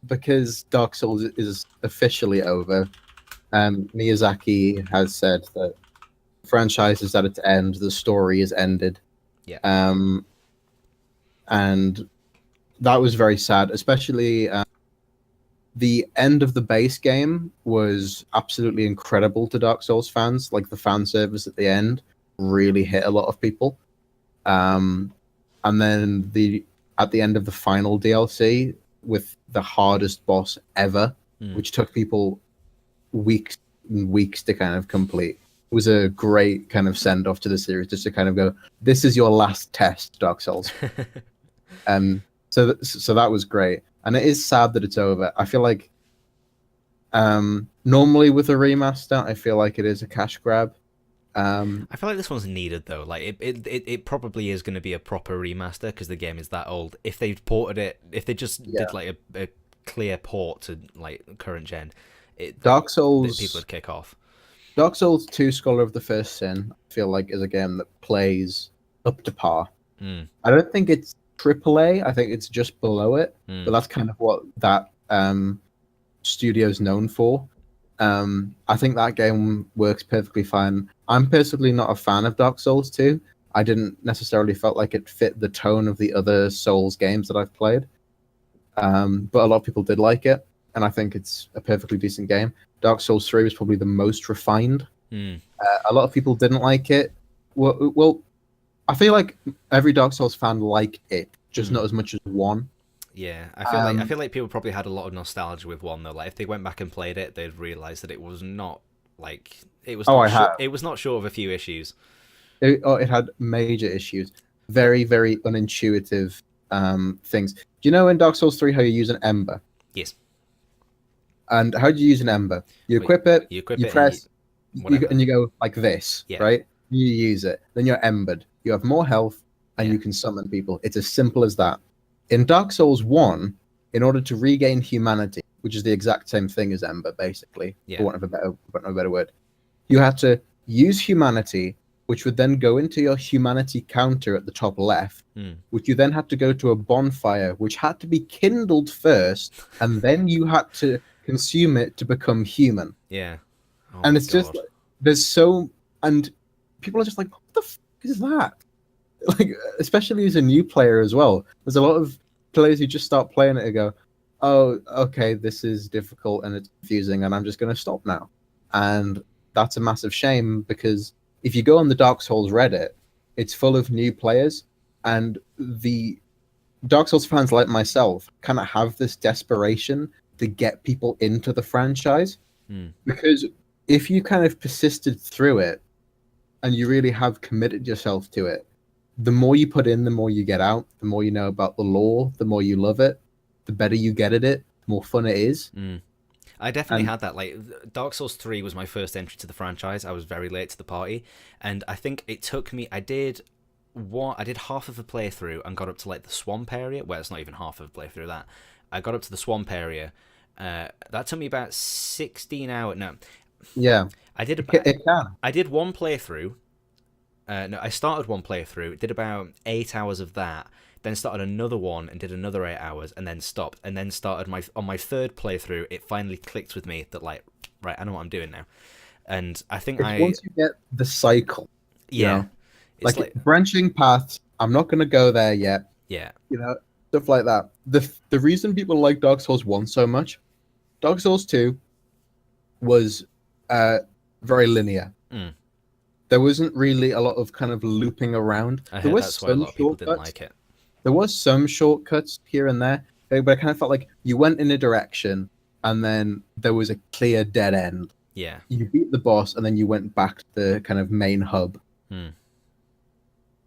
because Dark Souls is officially over, Miyazaki has said that the franchise is at its end, the story is ended. Yeah. And that was very sad, especially the end of the base game was absolutely incredible to Dark Souls fans. Like the fan service at the end really hit a lot of people. And then at the end of the final DLC with the hardest boss ever, which took people weeks and weeks to kind of complete, was a great kind of send off to the series, just to kind of go, this is your last test, Dark Souls. So that was great, and it is sad that it's over. I feel like normally with a remaster, I feel like it is a cash grab. I feel like this one's needed though. Like it probably is going to be a proper remaster because the game is that old. If they ported it, if they just did like a clear port to like current gen, Dark Souls people would kick off. Dark Souls 2: Scholar of the First Sin, I feel like, is a game that plays up to par. I don't think it's AAA. I think it's just below it, but that's kind of what that studio's known for. I think that game works perfectly fine. I'm personally not a fan of Dark Souls 2. I didn't necessarily felt like it fit the tone of the other Souls games that I've played. But a lot of people did like it, and I think it's a perfectly decent game. Dark Souls 3 was probably the most refined. A lot of people didn't like it. Well, I feel like every Dark Souls fan liked it, just not as much as 1. Yeah, I feel like people probably had a lot of nostalgia with 1 though. Like if they went back and played it, they'd realize that it was not like it was. It was not short of a few issues. It had major issues, very very unintuitive things. Do you know in Dark Souls 3 how you use an ember? Yes. And how do you use an ember? You equip it. You press, and you go like this, right? You use it, then you're embered. You have more health, and you can summon people. It's as simple as that. In Dark Souls 1, in order to regain humanity, which is the exact same thing as Ember, basically, for want of a better word, you had to use humanity, which would then go into your humanity counter at the top left, which you then had to go to a bonfire, which had to be kindled first, and then you had to consume it to become human. Yeah. Oh and it's just, and people are just like, what the fuck is that? Like, especially as a new player as well. There's a lot of players who just start playing it and go, oh, okay, this is difficult and it's confusing and I'm just going to stop now. And that's a massive shame, because if you go on the Dark Souls Reddit, it's full of new players, and the Dark Souls fans like myself kind of have this desperation to get people into the franchise. Because if you kind of persisted through it and you really have committed yourself to it, the more you put in, the more you get out, the more you know about the lore, the more you love it, the better you get at it, the more fun it is. I definitely had that. Like, Dark Souls 3 was my first entry to the franchise. I was very late to the party, and I think it took me... I did half of a playthrough and got up to, like, the swamp area. Well, it's not even half of a playthrough, that. I got up to the swamp area. That took me about 16 hours. No. Yeah. I did one playthrough, No, I started one playthrough, did about 8 hours of that, then started another one and did another 8 hours, and then stopped, and then started on my third playthrough. It finally clicked with me that like, right, I know what I'm doing now, and I think once you get the cycle, yeah, you know, like branching paths. I'm not going to go there yet. Yeah, you know, stuff like that. The reason people like Dark Souls 1 so much, Dark Souls 2 was very linear. There wasn't really a lot of kind of looping around. I heard that's why a lot of people didn't like it. There was some shortcuts here and there, but I kind of felt like you went in a direction and then there was a clear dead end. Yeah. You beat the boss and then you went back to the kind of main hub.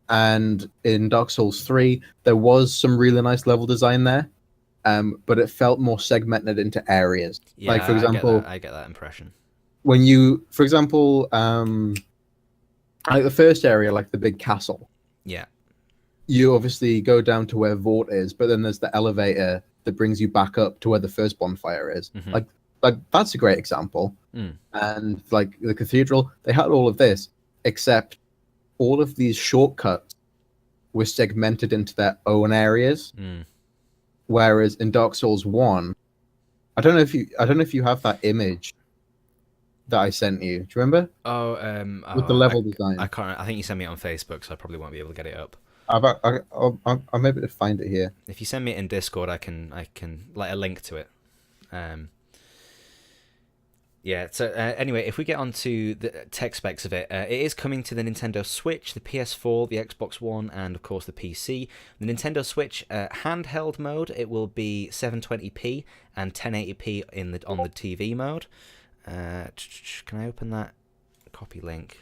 And in Dark Souls 3, there was some really nice level design there, but it felt more segmented into areas. Yeah, like, for example, I get that impression. When you, for example, like the first area, like the big castle. Yeah. You obviously go down to where Vort is, but then there's the elevator that brings you back up to where the first bonfire is. Like that's a great example. And like the cathedral, they had all of this, except all of these shortcuts were segmented into their own areas. Whereas in Dark Souls 1, I don't know if you have that image that I sent you. Do you remember? With the level design. I can't. I think you sent me it on Facebook, so I probably won't be able to get it up. I'm able to find it here. If you send me it in Discord, I can like a link to it. Yeah. So anyway, if we get onto the tech specs of it, it is coming to the Nintendo Switch, the PS4, the Xbox One, and of course the PC. The Nintendo Switch handheld mode, it will be 720p and 1080p on the TV mode. Can I open that copy link?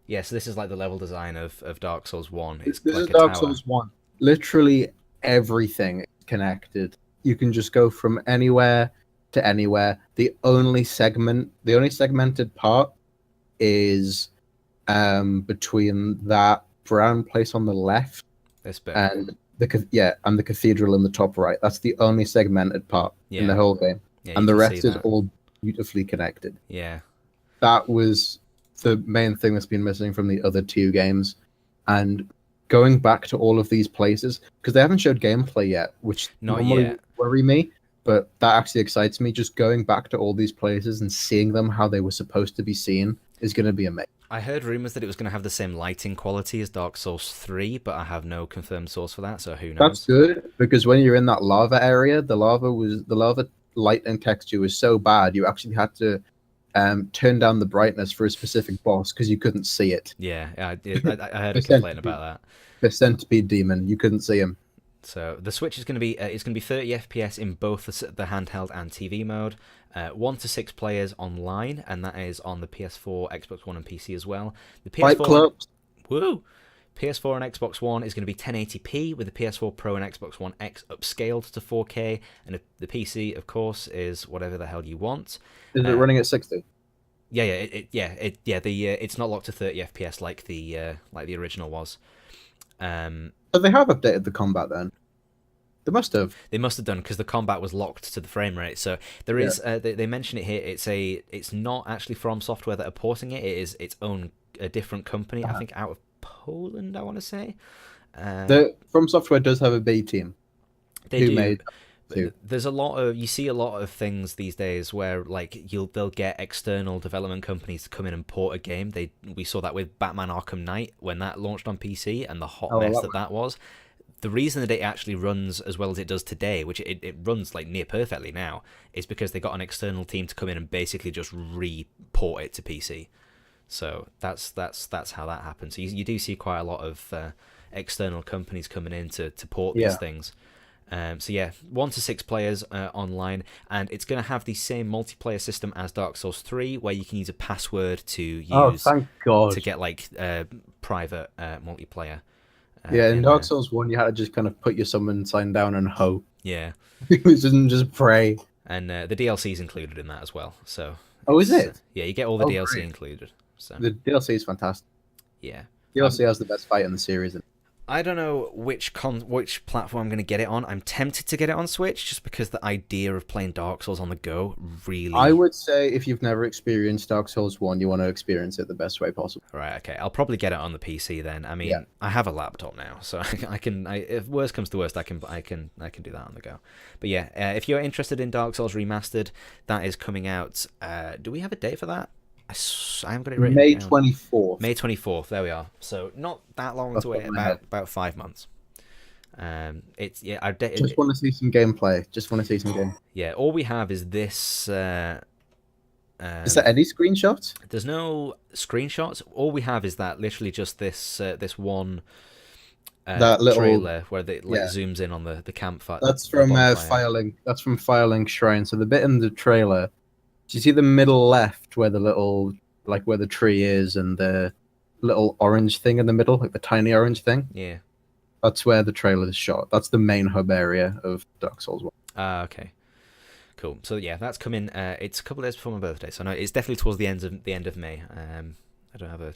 Yeah, so this is like the level design of Dark Souls 1. This is Dark Souls 1. Literally everything is connected. You can just go from anywhere to anywhere. The only segmented part is between that brown place on the left this bit and the cathedral in the top right. That's the only segmented part in the whole game. Yeah, and the rest is all beautifully connected. Yeah. That was the main thing that's been missing from the other two games. And going back to all of these places, because they haven't showed gameplay yet, which normally worry me, but that actually excites me. Just going back to all these places and seeing them how they were supposed to be seen is going to be amazing. I heard rumors that it was going to have the same lighting quality as Dark Souls 3, but I have no confirmed source for that, so who knows? That's good, because when you're in that lava area, the lava light and texture was so bad, you actually had to turn down the brightness for a specific boss because you couldn't see it. Yeah, I heard a complaint about that. The centipede demon, you couldn't see him. So the Switch is going to be 30 FPS in both the handheld and TV mode. 1 to 6 players online, and that is on the PS4, Xbox One, and PC as well. The PS4, Fight clubs. Woo! PS4 and Xbox One is going to be 1080p, with the PS4 Pro and Xbox One X upscaled to 4K, and the PC, of course, is whatever the hell you want. Is it running at 60? Yeah, it's not locked to 30 FPS like the original was. So they have updated the combat then. They must have. They must have done, because the combat was locked to the frame rate. So there is. They mention it here. It's not actually From Software that are porting it. It is its own a different company. I think out of Poland, I want to say. From Software does have a B team. They do. There's you see a lot of things these days where like they'll get external development companies to come in and port a game. We saw that with Batman Arkham Knight when that launched on PC, and the hot mess that was. The reason that it actually runs as well as it does today, which it runs like near perfectly now, is because they got an external team to come in and basically just re-port it to PC. So that's how that happens. So you do see quite a lot of external companies coming in to port these things. So yeah, 1 to 6 players online, and it's going to have the same multiplayer system as Dark Souls 3, where you can use a password to use thank God. to get like private multiplayer. In Dark Souls 1, you had to just kind of put your summon sign down and hope. Yeah. just pray. And the DLC is included in that as well. So. Oh, is it? Yeah, you get all the DLC included. So. The DLC is fantastic. Yeah. DLC has the best fight in the series. I don't know which platform I'm going to get it on. I'm tempted to get it on Switch just because the idea of playing Dark Souls on the go really... I would say if you've never experienced Dark Souls 1, you want to experience it the best way possible. Right, okay. I'll probably get it on the PC then. I mean, I have a laptop now, so if worst comes to worst, I can do that on the go. But yeah, if you're interested in Dark Souls Remastered, that is coming out. Do we have a date for that? I haven't got it written May down. 24th. May 24th. There we are. So not that long to wait. About 5 months. It's I just want to see some gameplay. Just want to see some game. Yeah. All we have is this. Is there any screenshots? There's no screenshots. All we have is that literally just this one. That little trailer where it zooms in on the campfire. That's from Firelink. That's from Firelink Shrine. So the bit in the trailer. Do you see the middle left where the little, like where the tree is and the little orange thing in the middle, like the tiny orange thing? Yeah. That's where the trailer is shot. That's the main hub area of Dark Souls 1. Okay. Cool. So yeah, that's coming. It's a couple of days before my birthday, so no, it's definitely towards the end of May. I don't have a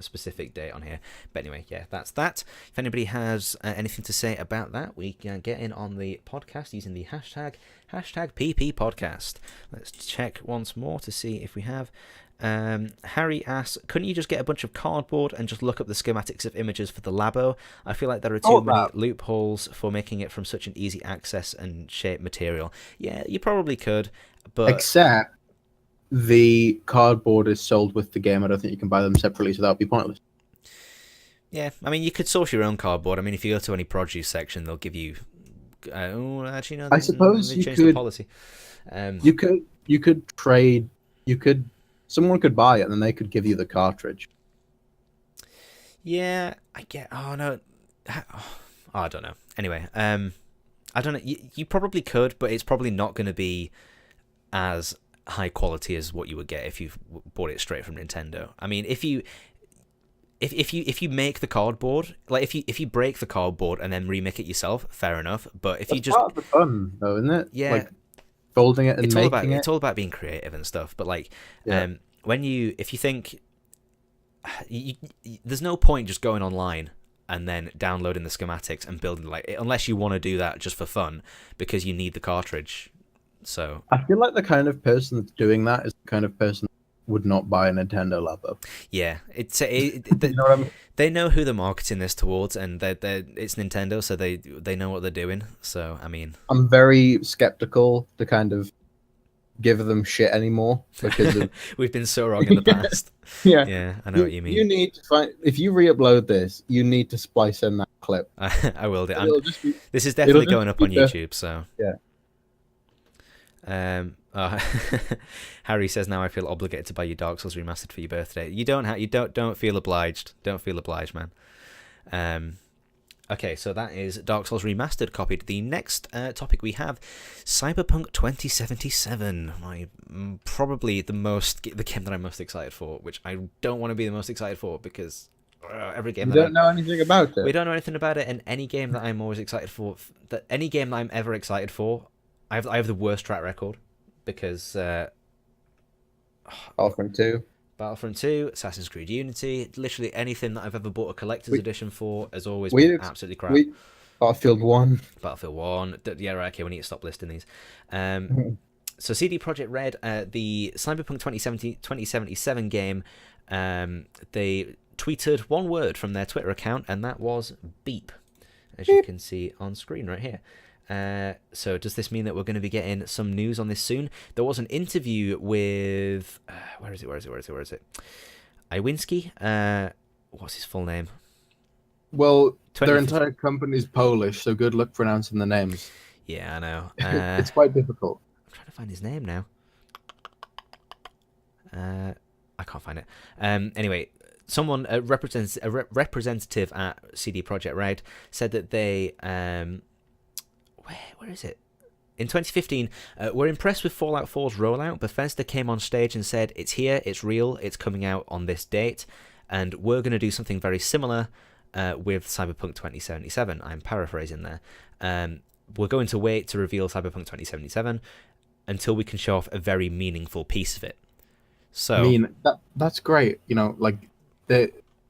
specific date on here, but anyway, yeah, that's that. If anybody has anything to say about that, we can get in on the podcast using the hashtag PP podcast. Let's check once more to see if we have. Harry asks, couldn't you just get a bunch of cardboard and just look up the schematics of images for the Labo? I feel like there are too many loopholes for making it from such an easy access and shape material. Yeah, you probably could, but except the cardboard is sold with the game. I don't think you can buy them separately, so that would be pointless. Yeah, I mean, you could source your own cardboard. I mean, if you go to any produce section, they'll give you. Actually, no. I suppose they you changed could. The policy. You could trade. Someone could buy it, and then they could give you the cartridge. Yeah, I get. Oh no, I don't know. Anyway, I don't know. You probably could, but it's probably not going to be as high quality as what you would get if you bought it straight from Nintendo. I mean, if you make the cardboard, like if you break the cardboard and then remake it yourself, fair enough. But if you just part of the fun, though, isn't it? Yeah, like folding it and it's making it. It's all about being creative and stuff. But like, if you think there's no point just going online and then downloading the schematics and building unless you want to do that just for fun because you need the cartridge. So I feel like the kind of person that's doing that is the kind of person who would not buy a Nintendo Labo. Yeah, you know what I mean? They know who they're marketing this towards, and it's Nintendo, so they know what they're doing. So I mean, I'm very skeptical to kind of give them shit anymore because we've been so wrong in the past. Yeah, I know what you mean. You need to find if you re-upload this, you need to splice in that clip. I will do. This is definitely going up on YouTube. So yeah. Harry says, now I feel obligated to buy you Dark Souls Remastered for your birthday. You don't feel obliged. Don't feel obliged, man. Okay, so that is Dark Souls Remastered copied. The next topic we have, Cyberpunk 2077. Probably the game that I'm most excited for, which I don't want to be the most excited for because every game we don't know anything about it. We don't know anything about it, and any game that I'm always excited for, any game that I'm ever excited for, I have the worst track record because Battlefront 2, Assassin's Creed Unity, literally anything that I've ever bought a collector's edition for has always been absolutely crap. Battlefield 1. Yeah, right, okay, we need to stop listing these. So CD Projekt Red, the Cyberpunk 2077 game, they tweeted one word from their Twitter account, and that was beep, as you can see on screen right here. So does this mean that we're going to be getting some news on this soon? There was an interview with where is it? Iwinski. What's his full name? Well, their entire company's Polish, so good luck pronouncing the names. Yeah, I know. It's quite difficult. I'm trying to find his name now. I can't find it. Anyway, someone representative at CD Projekt Red said that they where is it? In 2015, we're impressed with Fallout 4's rollout. Bethesda came on stage and said, it's here, it's real, it's coming out on this date, and we're going to do something very similar with Cyberpunk 2077. I'm paraphrasing there. We're going to wait to reveal Cyberpunk 2077 until we can show off a very meaningful piece of it. So, I mean, that's great. You know, like,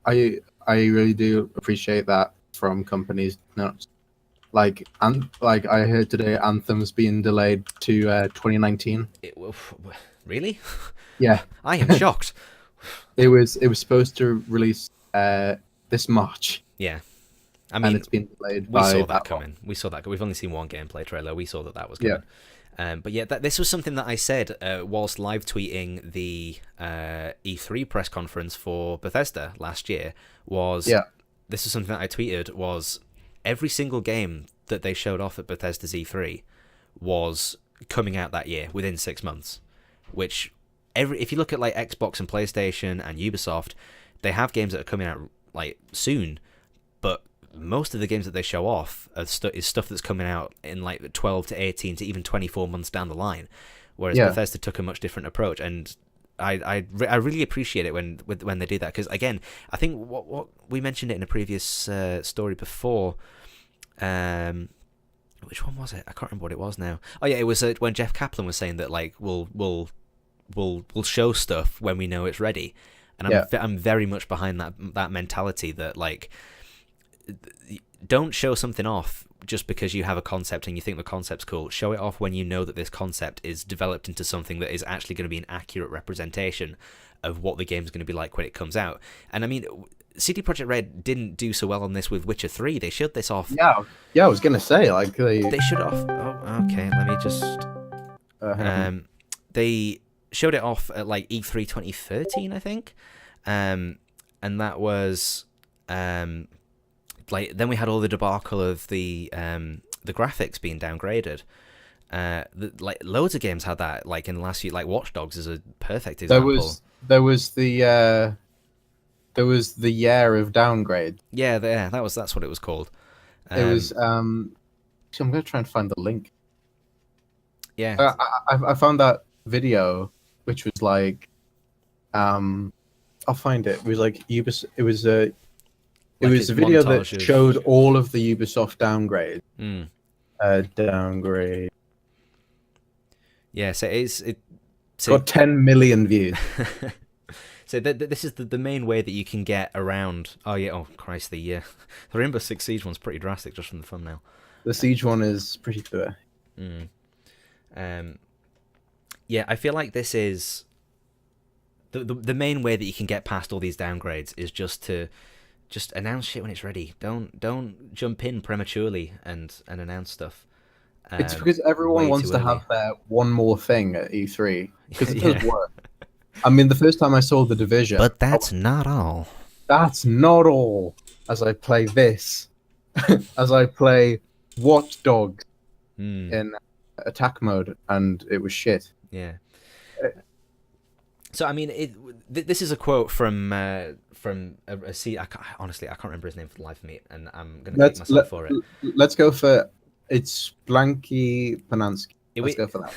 I really do appreciate that. from companies. No, like I heard today, Anthem's being delayed to 2019. Really? Yeah, I am shocked. it was supposed to release this March. Yeah. I And mean, it's been delayed we by saw that that coming. We saw that. We've only seen one gameplay trailer. We saw that was Yeah. coming. But yeah, this was something that I said whilst live tweeting the E3 press conference for Bethesda last year. This was something that I tweeted was every single game that they showed off at Bethesda's E3 was coming out that year within 6 months. Which if you look at like Xbox and PlayStation and Ubisoft, they have games that are coming out like soon, but most of the games that they show off is stuff that's coming out in like 12 to 18 to even 24 months down the line, whereas Bethesda took a much different approach, and I really appreciate it when they do that, because again, I think what we mentioned it in a previous story before. Which one was it? I can't remember what it was now. Oh yeah, it was when Jeff Kaplan was saying that like we'll show stuff when we know it's ready, and I'm very much behind that mentality that like, don't show something off just because you have a concept and you think the concept's cool. Show it off when you know that this concept is developed into something that is actually going to be an accurate representation of what the game's going to be like when it comes out. And I mean, CD Projekt Red didn't do so well on this with Witcher 3. They showed this off. Yeah, I was gonna say like they showed off. Oh, okay. Let me just. They showed it off at like E3 2013, I think, and that was like then we had all the debacle of the graphics being downgraded. Like loads of games had that. Like in the last few, like Watch Dogs is a perfect example. There was the year of downgrade. Yeah, that's what it was called. It was. I'm gonna try and find the link. Yeah, I found that video, which was like, I'll find it. It was like Ubisoft. It was a video that showed all of the Ubisoft downgrades. Downgrade. Yeah, so it's got 10 million views. So this is the main way that you can get around. Oh yeah, oh Christ, the Rainbow Six Siege one's pretty drastic just from the thumbnail. The Siege one is pretty poor. Yeah, I feel like this is the main way that you can get past all these downgrades is just announce shit when it's ready. Don't jump in prematurely and announce stuff. It's because everyone wants to have their one more thing at E3 because it does work. I mean, the first time I saw The Division, but that's not all. That's not all. As I play this, as I play Watch Dogs in attack mode, and it was shit. Yeah. So I mean, this is a quote from honestly, I can't remember his name for the life of me, and I'm gonna kick myself for it. Let's go for it's Blanky Panansky. Let's go for that.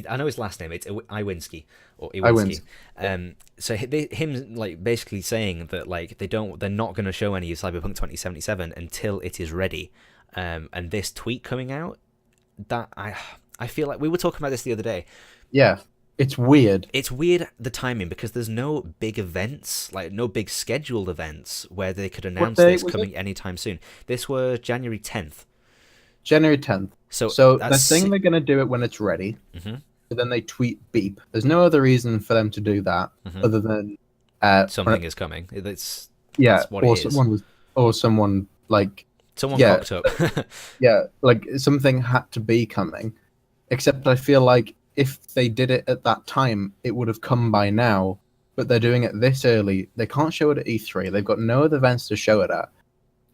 I know his last name. It's Iwinski or Iwinski. So him like basically saying that like they're not going to show any of Cyberpunk 2077 until it is ready. And this tweet coming out, that I feel like we were talking about this the other day. Yeah, it's weird. It's weird the timing because there's no big events, like no big scheduled events where they could announce this coming anytime soon. This was January 10th. January 10th. So they're saying they're going to do it when it's ready. But then they tweet beep. There's no other reason for them to do that other than something is coming. That's what or it is. Someone cocked up. Yeah, like something had to be coming. Except I feel like if they did it at that time, it would have come by now. But they're doing it this early. They can't show it at E3. They've got no other events to show it at,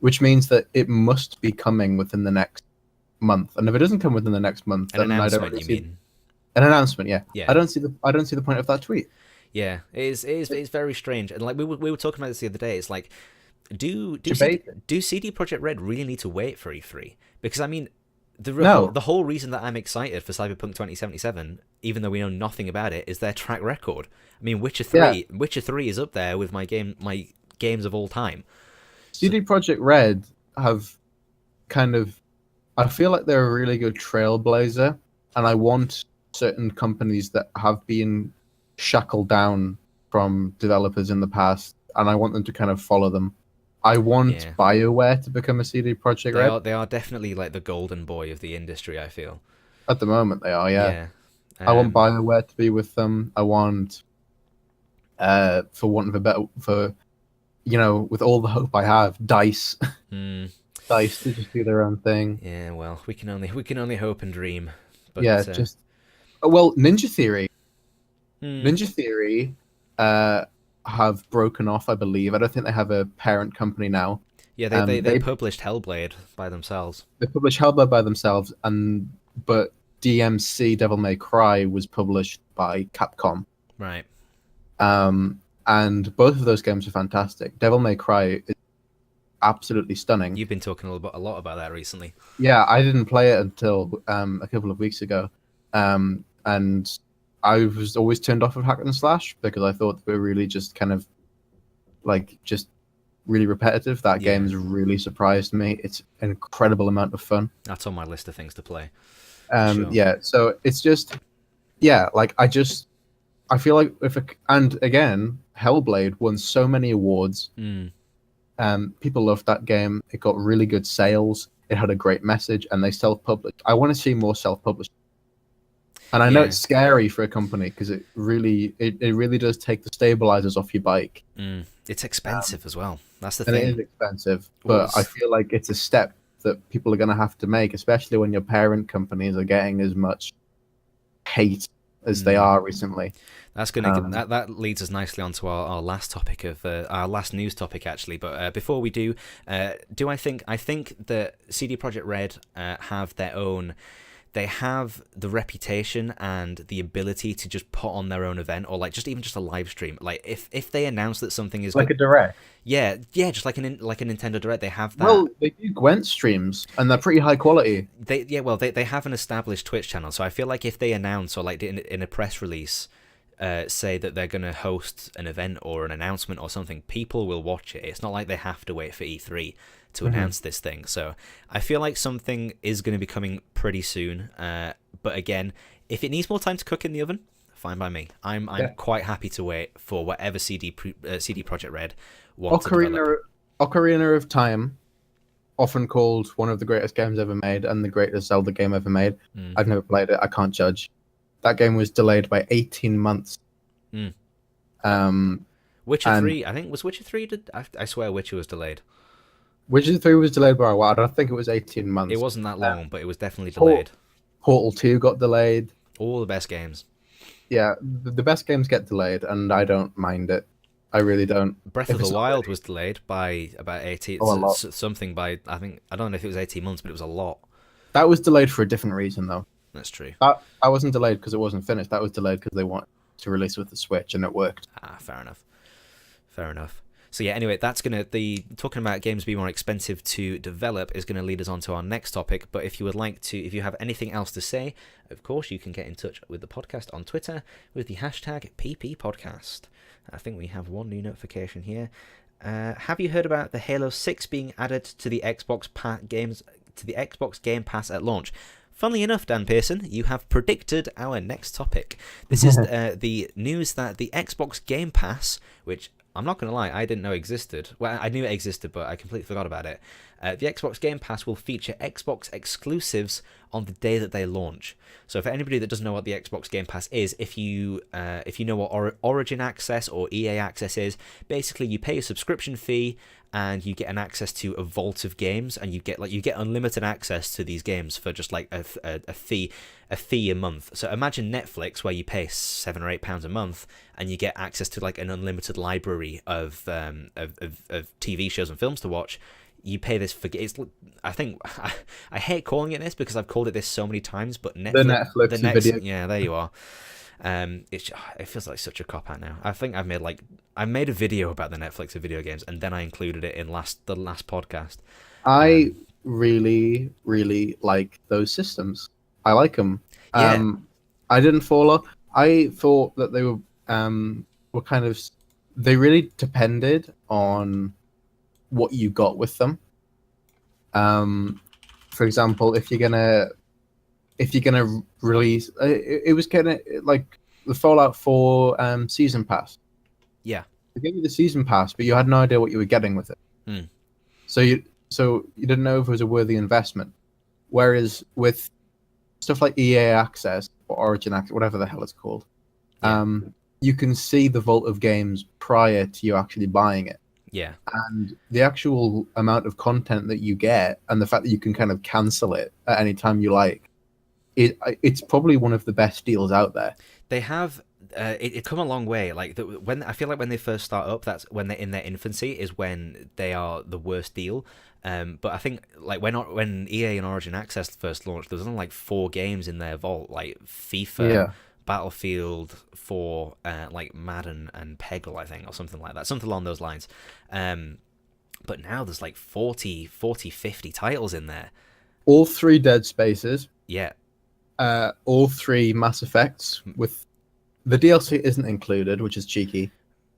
which means that it must be coming within the next month. And if it doesn't come within the next month, then I don't really see an announcement. Yeah. I don't see the point of that tweet. Yeah, it's very strange. And like we were talking about this the other day. It's like, do CD Projekt Red really need to wait for E3? Because I mean, the whole reason that I'm excited for Cyberpunk 2077, even though we know nothing about it, is their track record. I mean, Witcher 3 is up there with my games of all time. CD Projekt Red have kind of, I feel like they're a really good trailblazer, and I want certain companies that have been shackled down from developers in the past, and I want them to kind of follow them. I want Yeah. BioWare to become a CD Projekt Red. They are definitely like the golden boy of the industry, I feel. At the moment, they are. Yeah. Yeah. I want BioWare to be with them. I want, for want of a better, with all the hope I have, Dice, mm, Dice to just do their own thing. yeah, well, we can only hope and dream. But Yeah, Ninja Theory. hmm. Ninja Theory, have broken off, I believe. I don't think they have a parent company now. Yeah, they published Hellblade by themselves. They published Hellblade by themselves, but DMC Devil May Cry was published by Capcom. Right. And both of those games are fantastic. Devil May Cry is absolutely stunning. You've been talking a lot about that recently. Yeah, I didn't play it until a couple of weeks ago, and I was always turned off of hack and slash because I thought they were really just kind of just really repetitive. That game's really surprised me. It's an incredible amount of fun. That's on my list of things to play. Sure. Yeah, so it's just, yeah, I feel like and again, Hellblade won so many awards. People loved that game. It got really good sales. It had a great message, and they self-published. I want to see more self-published. And I know it's scary for a company because it really does take the stabilizers off your bike. It's expensive as well. That's the and thing. It is expensive, but I feel like it's a step that people are going to have to make, especially when your parent companies are getting as much hate as they are recently. That's gonna that leads us nicely onto our last topic of our last news topic, actually. But before we do, I think that CD Projekt Red have their own. They have the reputation and the ability to just put on their own event, or just a live stream. Like if they announce that something is like a direct. Yeah, just like a Nintendo Direct. They have that. Well, they do Gwent streams, and they're pretty high quality. They have an established Twitch channel, so I feel like if they announce or in a press release, say that they're going to host an event or an announcement or something, people will watch it. It's not like they have to wait for E3 to announce this thing. So I feel like something is going to be coming pretty soon. But again, if it needs more time to cook in the oven, fine by me. I'm quite happy to wait for whatever CD Projekt Red wants to develop. Ocarina of Time, often called one of the greatest games ever made and the greatest Zelda game ever made. I've never played it. I can't judge. That game was delayed by 18 months. Witcher 3, I think, was Witcher 3? I swear Witcher was delayed. Witcher 3 was delayed by a while. I don't think it was 18 months. It wasn't that long, but it was definitely delayed. Portal 2 got delayed. All the best games. Yeah, the best games get delayed, and I don't mind it. I really don't. Breath of the Wild was delayed by about 18... something by... I don't know if it was 18 months, but it was a lot. That was delayed for a different reason, though. That's true. That wasn't delayed because it wasn't finished. That was delayed because they wanted to release with the Switch, and it worked. Fair enough. So yeah, anyway, that's talking about games being more expensive to develop is going to lead us on to our next topic. But if you have anything else to say, of course, you can get in touch with the podcast on Twitter with the hashtag ppodcast. I think we have one new notification here. Have you heard about the Halo 6 being added to the Xbox Game Pass at launch? Funnily enough, Dan Pearson, you have predicted our next topic. This is the news that the Xbox Game Pass, which I'm not going to lie, I didn't know existed. Well, I knew it existed, but I completely forgot about it. The Xbox Game Pass will feature Xbox exclusives on the day that they launch. So for anybody that doesn't know what the Xbox Game Pass is, if you know what Origin Access or EA Access is, basically you pay a subscription fee and you get an access to a vault of games, and you get unlimited access to these games for just like a fee a month. So imagine Netflix, where you pay £7 or £8 a month and you get access to like an unlimited library of TV shows and films to watch. You pay this for I think I hate calling it this because I've called it this so many times, but Netflix video. Yeah, there you are. It feels like such a cop out now. I think I made a video about the Netflix of video games, and then I included it in the last podcast. I really, really like those systems. I like them. Yeah. I didn't fall off. I thought that they were kind of. They really depended on what you got with them. For example, if you're gonna release, it was kind of like the Fallout 4 season pass. Yeah, they gave you the season pass, but you had no idea what you were getting with it. Mm. So you didn't know if it was a worthy investment. Whereas with stuff like EA Access or Origin Access, whatever the hell it's called, you can see the vault of games prior to you actually buying it. Yeah. And the actual amount of content that you get, and the fact that you can kind of cancel it at any time you like, it's probably one of the best deals out there. They have it come a long way. Like when I feel like when they first start up, that's when they're in their infancy, is when they are the worst deal. But I think like when EA and Origin Access first launched, there was only like 4 games in their vault, like FIFA, Battlefield 4, like Madden and Peggle, I think, or something like that, something along those lines. But now there's like 40, 50 titles in there. All 3 Dead Spaces. Yeah. All 3 Mass Effects, with the DLC isn't included, which is cheeky.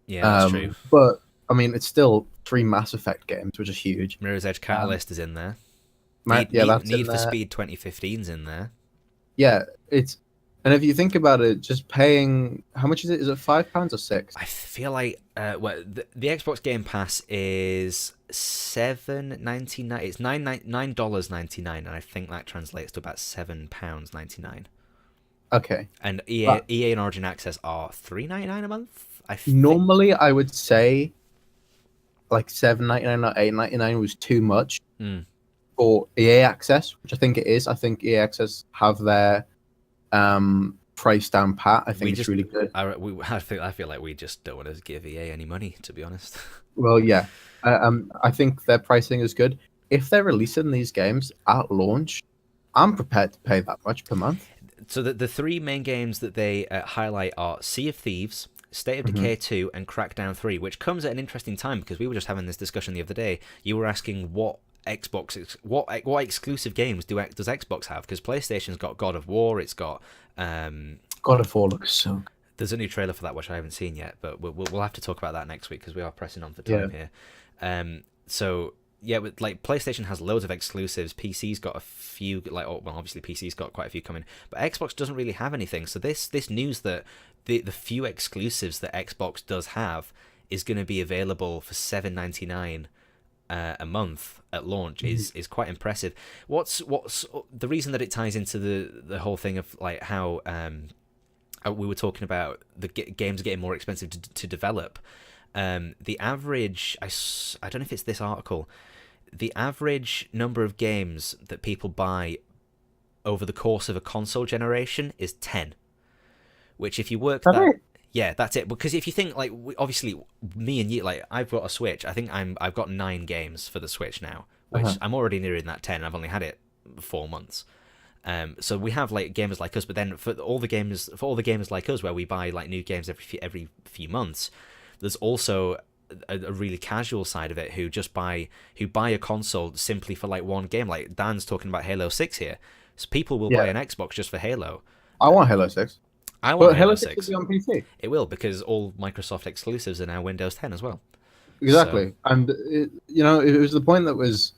Yeah, that's true. But I mean, it's still 3 Mass Effect games, which is huge. Mirror's Edge Catalyst is in there. That's Need in for there. Speed 2015's in there. Yeah, and if you think about it, just paying, how much is it? Is it £5 or £6? I feel like the Xbox Game Pass is $7.99. It's $9.99, and I think that translates to about £7.99. Okay. And EA and Origin Access are $3.99 a month. Normally, I would say like $7.99 or $8.99 was too much for EA Access, which I think it is. I think EA Access have their price down pat. I think it's really good. I feel like we just don't want to give EA any money, to be honest. Well, yeah. I think their pricing is good. If they're releasing these games at launch, I'm prepared to pay that much per month. So the 3 main games that they highlight are Sea of Thieves, State of Decay 2, and Crackdown 3, which comes at an interesting time because we were just having this discussion the other day. You were asking what exclusive games does Xbox have? Because PlayStation's got God of War, it's got God of War looks so good. There's a new trailer for that which I haven't seen yet, but we'll have to talk about that next week because we are pressing on for time here. So yeah, with like PlayStation has loads of exclusives. PC's got a few, obviously PC's got quite a few coming, but Xbox doesn't really have anything. So this news that the few exclusives that Xbox does have is going to be available for $7.99 a month at launch is quite impressive. What's the reason that it ties into the whole thing of like how we were talking about the games are getting more expensive to develop. The average, I don't know if it's this article, the average number of games that people buy over the course of a console generation is 10. Which if you work yeah, that's it. Because if you think like obviously me and you, like I've got a Switch. I think I've got 9 games for the Switch now, which I'm already nearing that 10. I've only had it 4 months. So we have like gamers like us, but then for all the gamers like us, where we buy like new games every few months, there's also a really casual side of it who buy a console simply for like one game. Like Dan's talking about Halo 6 here, so people will buy an Xbox just for Halo. I want Halo 6. I want Halo 6 will be on PC. It will, because all Microsoft exclusives are now Windows 10 as well. Exactly, and it was the point that was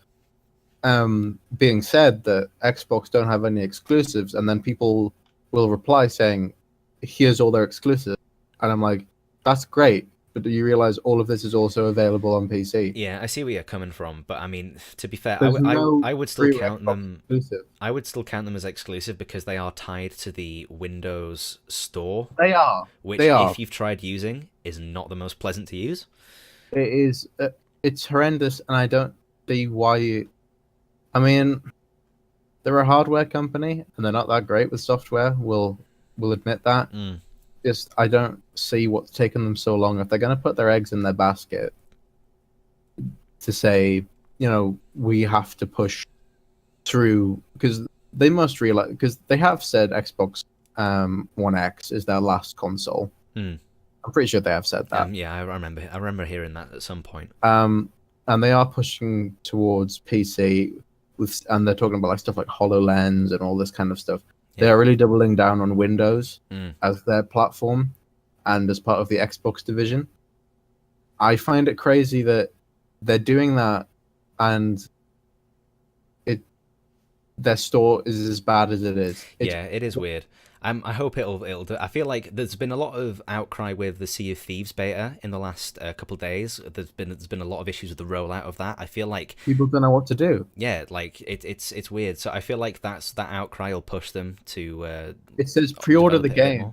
being said that Xbox don't have any exclusives, and then people will reply saying, "Here's all their exclusives," and I'm like, "That's great, but do you realize all of this is also available on PC?" Yeah, I see where you're coming from, but I mean, to be fair, I would still count Xbox them. Exclusive. I would still count them as exclusive because they are tied to the Windows Store. They are. Which, they are. If you've tried using, is not the most pleasant to use. It is. It's horrendous, and I don't see why you. I mean, they're a hardware company, and they're not that great with software. We'll admit that. Just, I don't see what's taken them so long. If they're going to put their eggs in their basket to say, we have to push through, because they must realize, because they have said Xbox One X is their last console. I'm pretty sure they have said that. Yeah, I remember hearing that at some point. And they are pushing towards PC, and they're talking about like stuff like HoloLens and all this kind of stuff. They are really doubling down on Windows as their platform and as part of the Xbox division. I find it crazy that they're doing that, and their store is as bad as it is. It is weird. I hope it'll do. I feel like there's been a lot of outcry with the Sea of Thieves beta in the last couple of days. There's been a lot of issues with the rollout of that. I feel like people don't know what to do. Yeah, like it's weird. So I feel like that outcry will push them to. It says pre-order the game.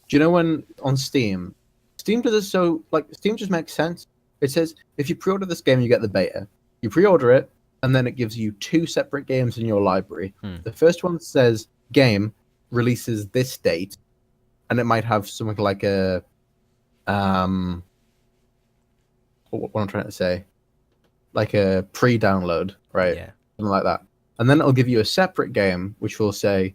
Do you know when on Steam does it so like Steam just makes sense. It says if you pre-order this game, you get the beta. You pre-order it, and then it gives you 2 separate games in your library. The first one says game releases this date, and it might have something like a what I'm trying to say, like a pre-download, right? Yeah, something like that. And then it'll give you a separate game which will say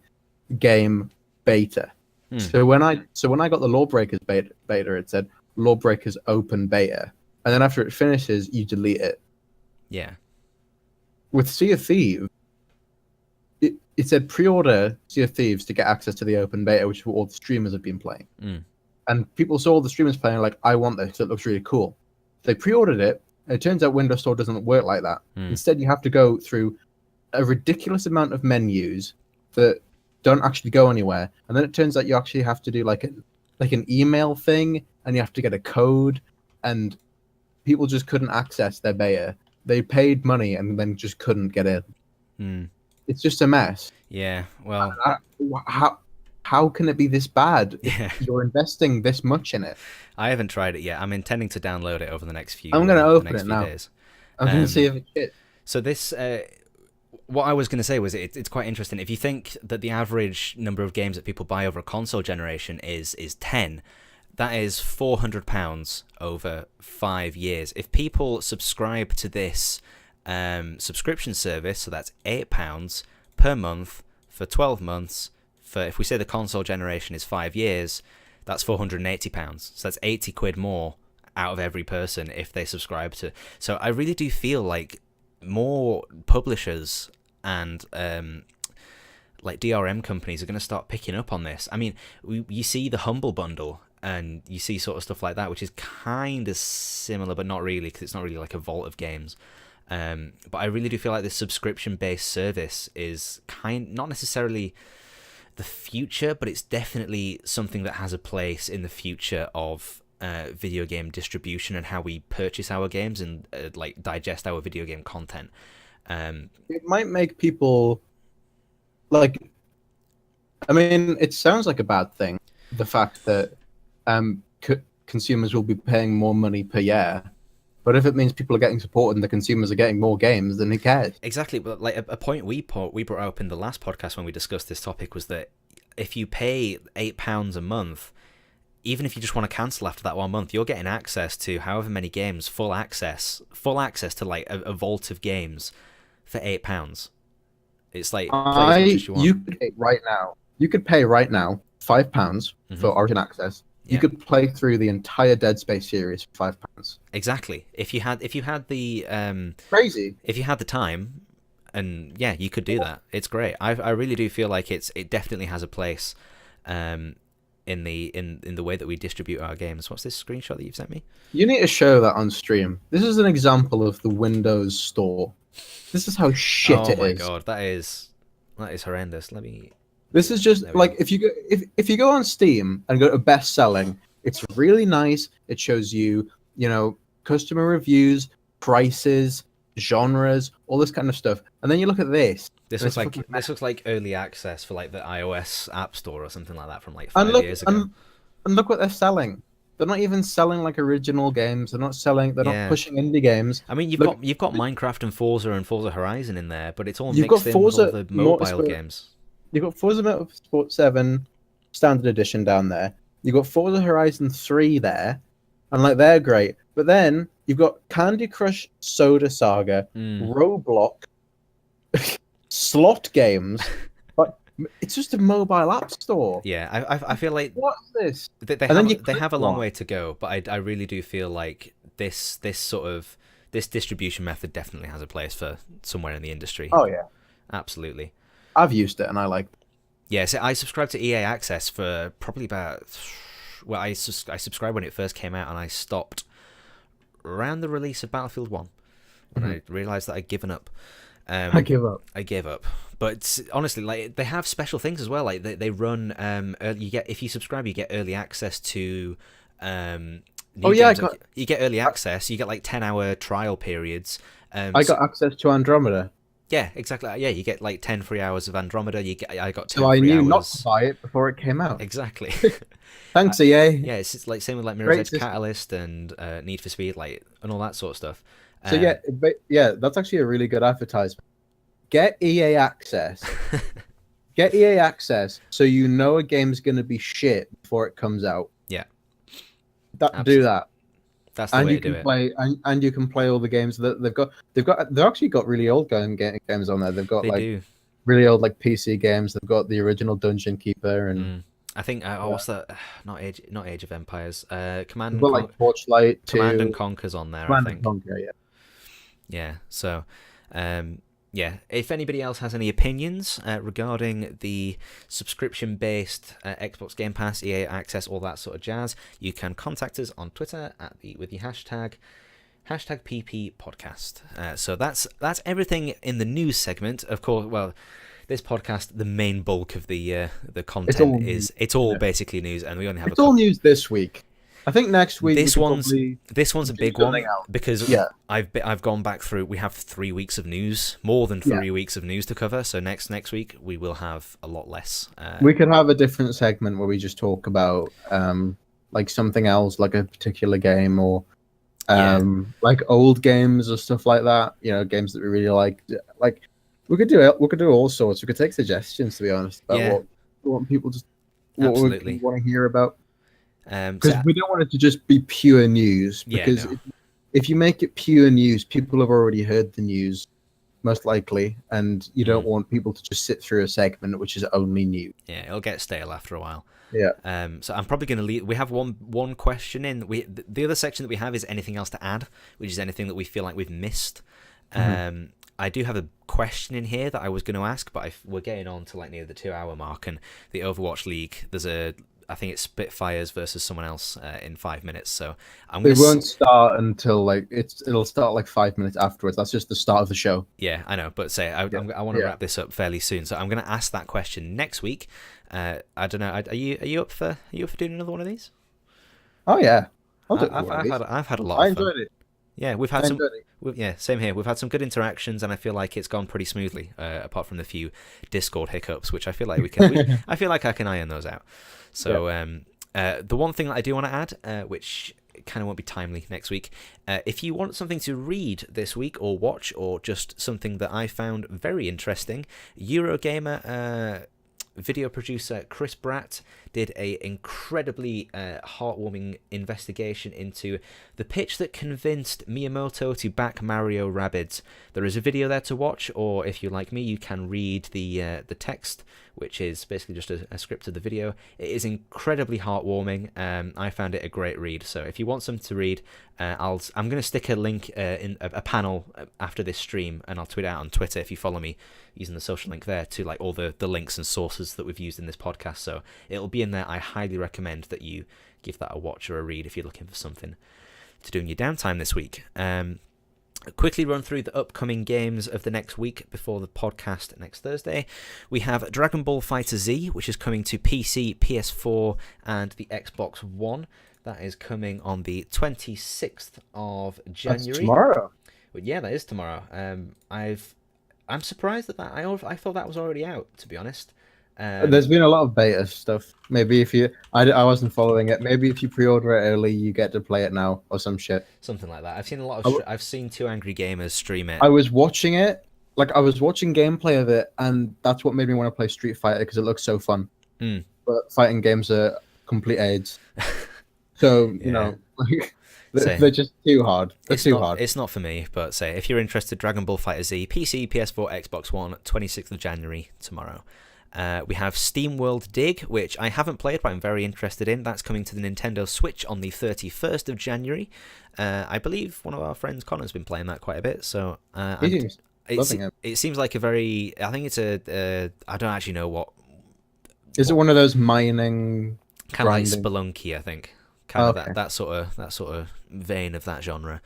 game beta. So when I got the Lawbreakers beta, it said Lawbreakers open beta, and then after it finishes, you delete it. Yeah. With Sea of Thieves, it said pre-order Sea of Thieves to get access to the open beta, which is what all the streamers have been playing. And people saw all the streamers playing, like, I want this, it looks really cool. They pre-ordered it, and it turns out Windows Store doesn't work like that. Instead, you have to go through a ridiculous amount of menus that don't actually go anywhere. And then it turns out you actually have to do like an email thing, and you have to get a code, and people just couldn't access their beta. They paid money and then just couldn't get in. It's just a mess. Yeah, well, how can it be this bad? Yeah. You're investing this much in it. I haven't tried it yet. I'm intending to download it over the next few. I'm going to open it now. Days. I'm going to see if it's shit. So this, what I was going to say was it's quite interesting. If you think that the average number of games that people buy over a console generation is 10, that is £400 over 5 years. If people subscribe to this subscription service, so that's £8 per month for 12 months. For if we say the console generation is 5 years, that's £480. So that's 80 quid more out of every person if they subscribe to. So I really do feel like more publishers and like DRM companies are going to start picking up on this. I mean, you see the Humble Bundle, and you see sort of stuff like that, which is kind of similar, but not really, because it's not really like a vault of games. But I really do feel like this subscription-based service is not necessarily the future, but it's definitely something that has a place in the future of video game distribution and how we purchase our games and like digest our video game content. It might make people like. I mean, it sounds like a bad thing. The fact that consumers will be paying more money per year. But if it means people are getting support and the consumers are getting more games, then who cares? Exactly. But like a point we brought up in the last podcast when we discussed this topic was that if you pay £8 a month, even if you just want to cancel after that 1 month, you're getting access to however many games, full access to like a vault of games for £8. It's like you could pay right now. You could pay right now £5 for Origin access. You could play through the entire Dead Space series for £5. Exactly. If you had the crazy. If you had the time, and yeah, you could do that. It's great. I really do feel like it definitely has a place in the way that we distribute our games. What's this screenshot that you've sent me? You need to show that on stream. This is an example of the Windows Store. This is how shit it is. Oh my god, that is horrendous. Let me. This is just like if you go on Steam and go to best selling, it's really nice. It shows you customer reviews, prices, genres, all this kind of stuff. And then you look at this. This looks like early access for like the iOS App Store or something like that from like 5 years ago. And look what they're selling. They're not even selling like original games. They're not pushing indie games. I mean, you've got Minecraft and Forza Horizon in there, but it's all mixed in with all the mobile games. You've got Forza Motorsport 7 Standard Edition down there. You've got Forza Horizon 3 there, and like they're great. But then you've got Candy Crush Soda Saga, Roblox, slot games. But it's just a mobile app store. Yeah, I feel like what's this? They have a long way to go, but I really do feel like this distribution method definitely has a place for somewhere in the industry. Oh yeah, absolutely. I've used it and I like it. Yeah, so I subscribed to EA Access for probably about... Well, I subscribed when it first came out, and I stopped around the release of Battlefield 1 when I realised that I'd given up. I give up. I gave up. But honestly, like they have special things as well. Like they run. You get, if you subscribe, you get early access to. You get early access. You get like 10-hour trial periods. I got access to Andromeda. Yeah, exactly. Yeah, you get like 10 free hours of Andromeda. I got 10 so I free knew hours. not to buy it before it came out. Exactly. Thanks, EA. Yeah, it's like same with like Mirror's Edge Catalyst and Need for Speed, like, and all that sort of stuff. So yeah, that's actually a really good advertisement. Get EA access. Get EA access so you know a game's going to be shit before it comes out. Yeah. Do that. That's the way to do it. And you can play all the games that they've actually got really old games on there. They've got really old like PC games. They've got the original Dungeon Keeper and I think what's that? Not Age of Empires. Command like Torchlight 2. Command and Conquer's on there. Command I think. And Conquer, yeah. Yeah. So, yeah. If anybody else has any opinions regarding the subscription-based Xbox Game Pass, EA Access, all that sort of jazz, you can contact us on Twitter with the hashtag PP Podcast. So that's everything in the news segment. Of course, well, this podcast, the main bulk of the content it's all basically news, and we only have all news this week. I think next week this one's a big one because I've gone back through. We have 3 weeks of news, more than 3 weeks of news to cover. So next week we will have a lot less. We could have a different segment where we just talk about like something else, like a particular game or like old games or stuff like that. You know, games that we really like. Like we could do all sorts. We could take suggestions, to be honest, about what people what we want to hear about. Because we don't want it to just be pure news. Because if you make it pure news, people have already heard the news, most likely, and you don't want people to just sit through a segment which is only new. Yeah, it'll get stale after a while. Yeah. So I'm probably going to leave. We have one question in. The other section that we have is anything else to add, which is anything that we feel like we've missed. I do have a question in here that I was going to ask, but we're getting on to like near the 2-hour mark, and the Overwatch League. I think it's Spitfires versus someone else in 5 minutes. So it won't start until it'll start like 5 minutes afterwards. That's just the start of the show. Yeah, I know, but I want to wrap this up fairly soon. So I'm going to ask that question next week. I don't know. Are you up for doing another one of these? Oh yeah, I've had a lot. I enjoyed it. Yeah, we've had same here. We've had some good interactions, and I feel like it's gone pretty smoothly, apart from the few Discord hiccups, which I feel like I feel like I can iron those out. So the one thing that I do want to add, which kind of won't be timely next week, if you want something to read this week or watch, or just something that I found very interesting, Eurogamer video producer Chris Bratt did a incredibly heartwarming investigation into the pitch that convinced Miyamoto to back Mario Rabbids. There is a video there to watch, or if you're like me, you can read the text, which is basically just a script of the video. It is incredibly heartwarming. I found it a great read. So if you want something to read, I'm going to stick a link in a panel after this stream, and I'll tweet it out on Twitter if you follow me using the social link there to like all the links and sources that we've used in this podcast. So it'll be in there. I highly recommend that you give that a watch or a read if you're looking for something to do in your downtime this week. Quickly run through the upcoming games of the next week before the podcast next Thursday. We have Dragon Ball FighterZ, which is coming to PC, PS4, and the Xbox One. That is coming on the 26th of January. That's tomorrow. Well, yeah, that is tomorrow. I'm surprised that I thought that was already out, to be honest. There's been a lot of beta stuff. Maybe if I wasn't following it. Maybe if you pre-order it early, you get to play it now or some shit. Something like that. I've seen a lot of. I've seen Two Angry Gamers stream it. I was watching it, like I was watching gameplay of it, and that's what made me want to play Street Fighter because it looks so fun. But fighting games are complete AIDS. So you know, like, they're just too hard. It's not for me. But if you're interested, Dragon Ball FighterZ, PC, PS4, Xbox One, 26th of January tomorrow. We have SteamWorld Dig, which I haven't played, but I'm very interested in. That's coming to the Nintendo Switch on the 31st of January. I believe one of our friends, Connor's been playing that quite a bit. So it seems like a very... I think it's I don't actually know what... Is it one of those mining... Kind of like Spelunky, I think. Kind of that sort of vein of that genre.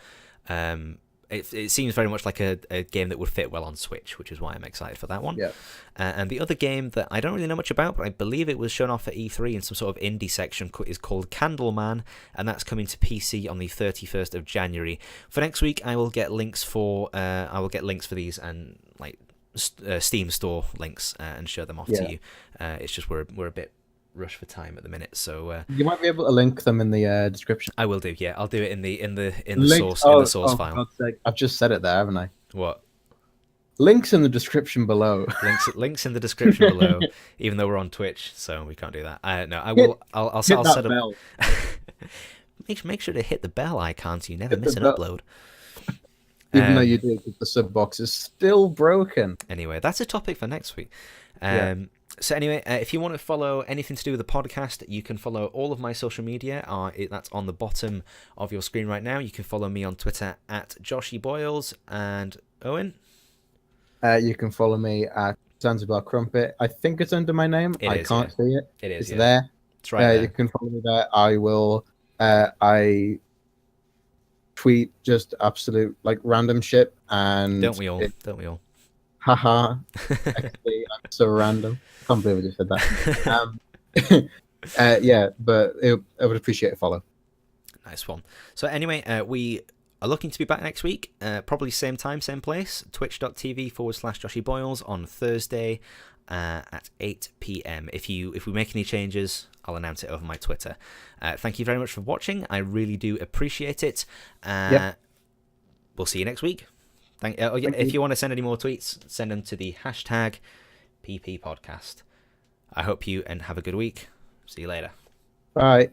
it seems very much like a game that would fit well on Switch, which is why I'm excited for that one. Yeah. And the other game that I don't really know much about, but I believe it was shown off at E3 in some sort of indie section, is called Candleman, and that's coming to PC on the 31st of January. For next week, I will get links for these and like Steam store links and show them off to you. It's just we're a bit rush for time at the minute, so you might be able to link them in the description. I will do. Yeah, I'll do it in the source file. God's sake. I've just said it there, haven't I? What? Links in the description below. links in the description below. Even though we're on Twitch, so we can't do that. No, I will. I'll set up. Bell. make sure to hit the bell icon so you never miss an upload. Even though you do, because the sub box is still broken. Anyway, that's a topic for next week. So anyway, if you want to follow anything to do with the podcast, you can follow all of my social media. That's on the bottom of your screen right now. You can follow me on Twitter at Joshy Boyles, and Owen. You can follow me at Zanzibar Crumpet. I think it's under my name. I can't see it. It is. It's there. It's right there. You can follow me there. I will. I tweet just absolute like random shit, and don't we all? Haha. Actually, I'm so random. I can't believe I just said that. Yeah, but I would appreciate a follow. Nice one. So anyway, we are looking to be back next week, probably same time, same place, twitch.tv/Joshy Boyles on Thursday at 8 p.m. If we make any changes, I'll announce it over my Twitter. Thank you very much for watching. I really do appreciate it. We'll see you next week. If you want to send any more tweets, send them to the hashtag #PPPodcast. I hope you and have a good week. See you later. Bye.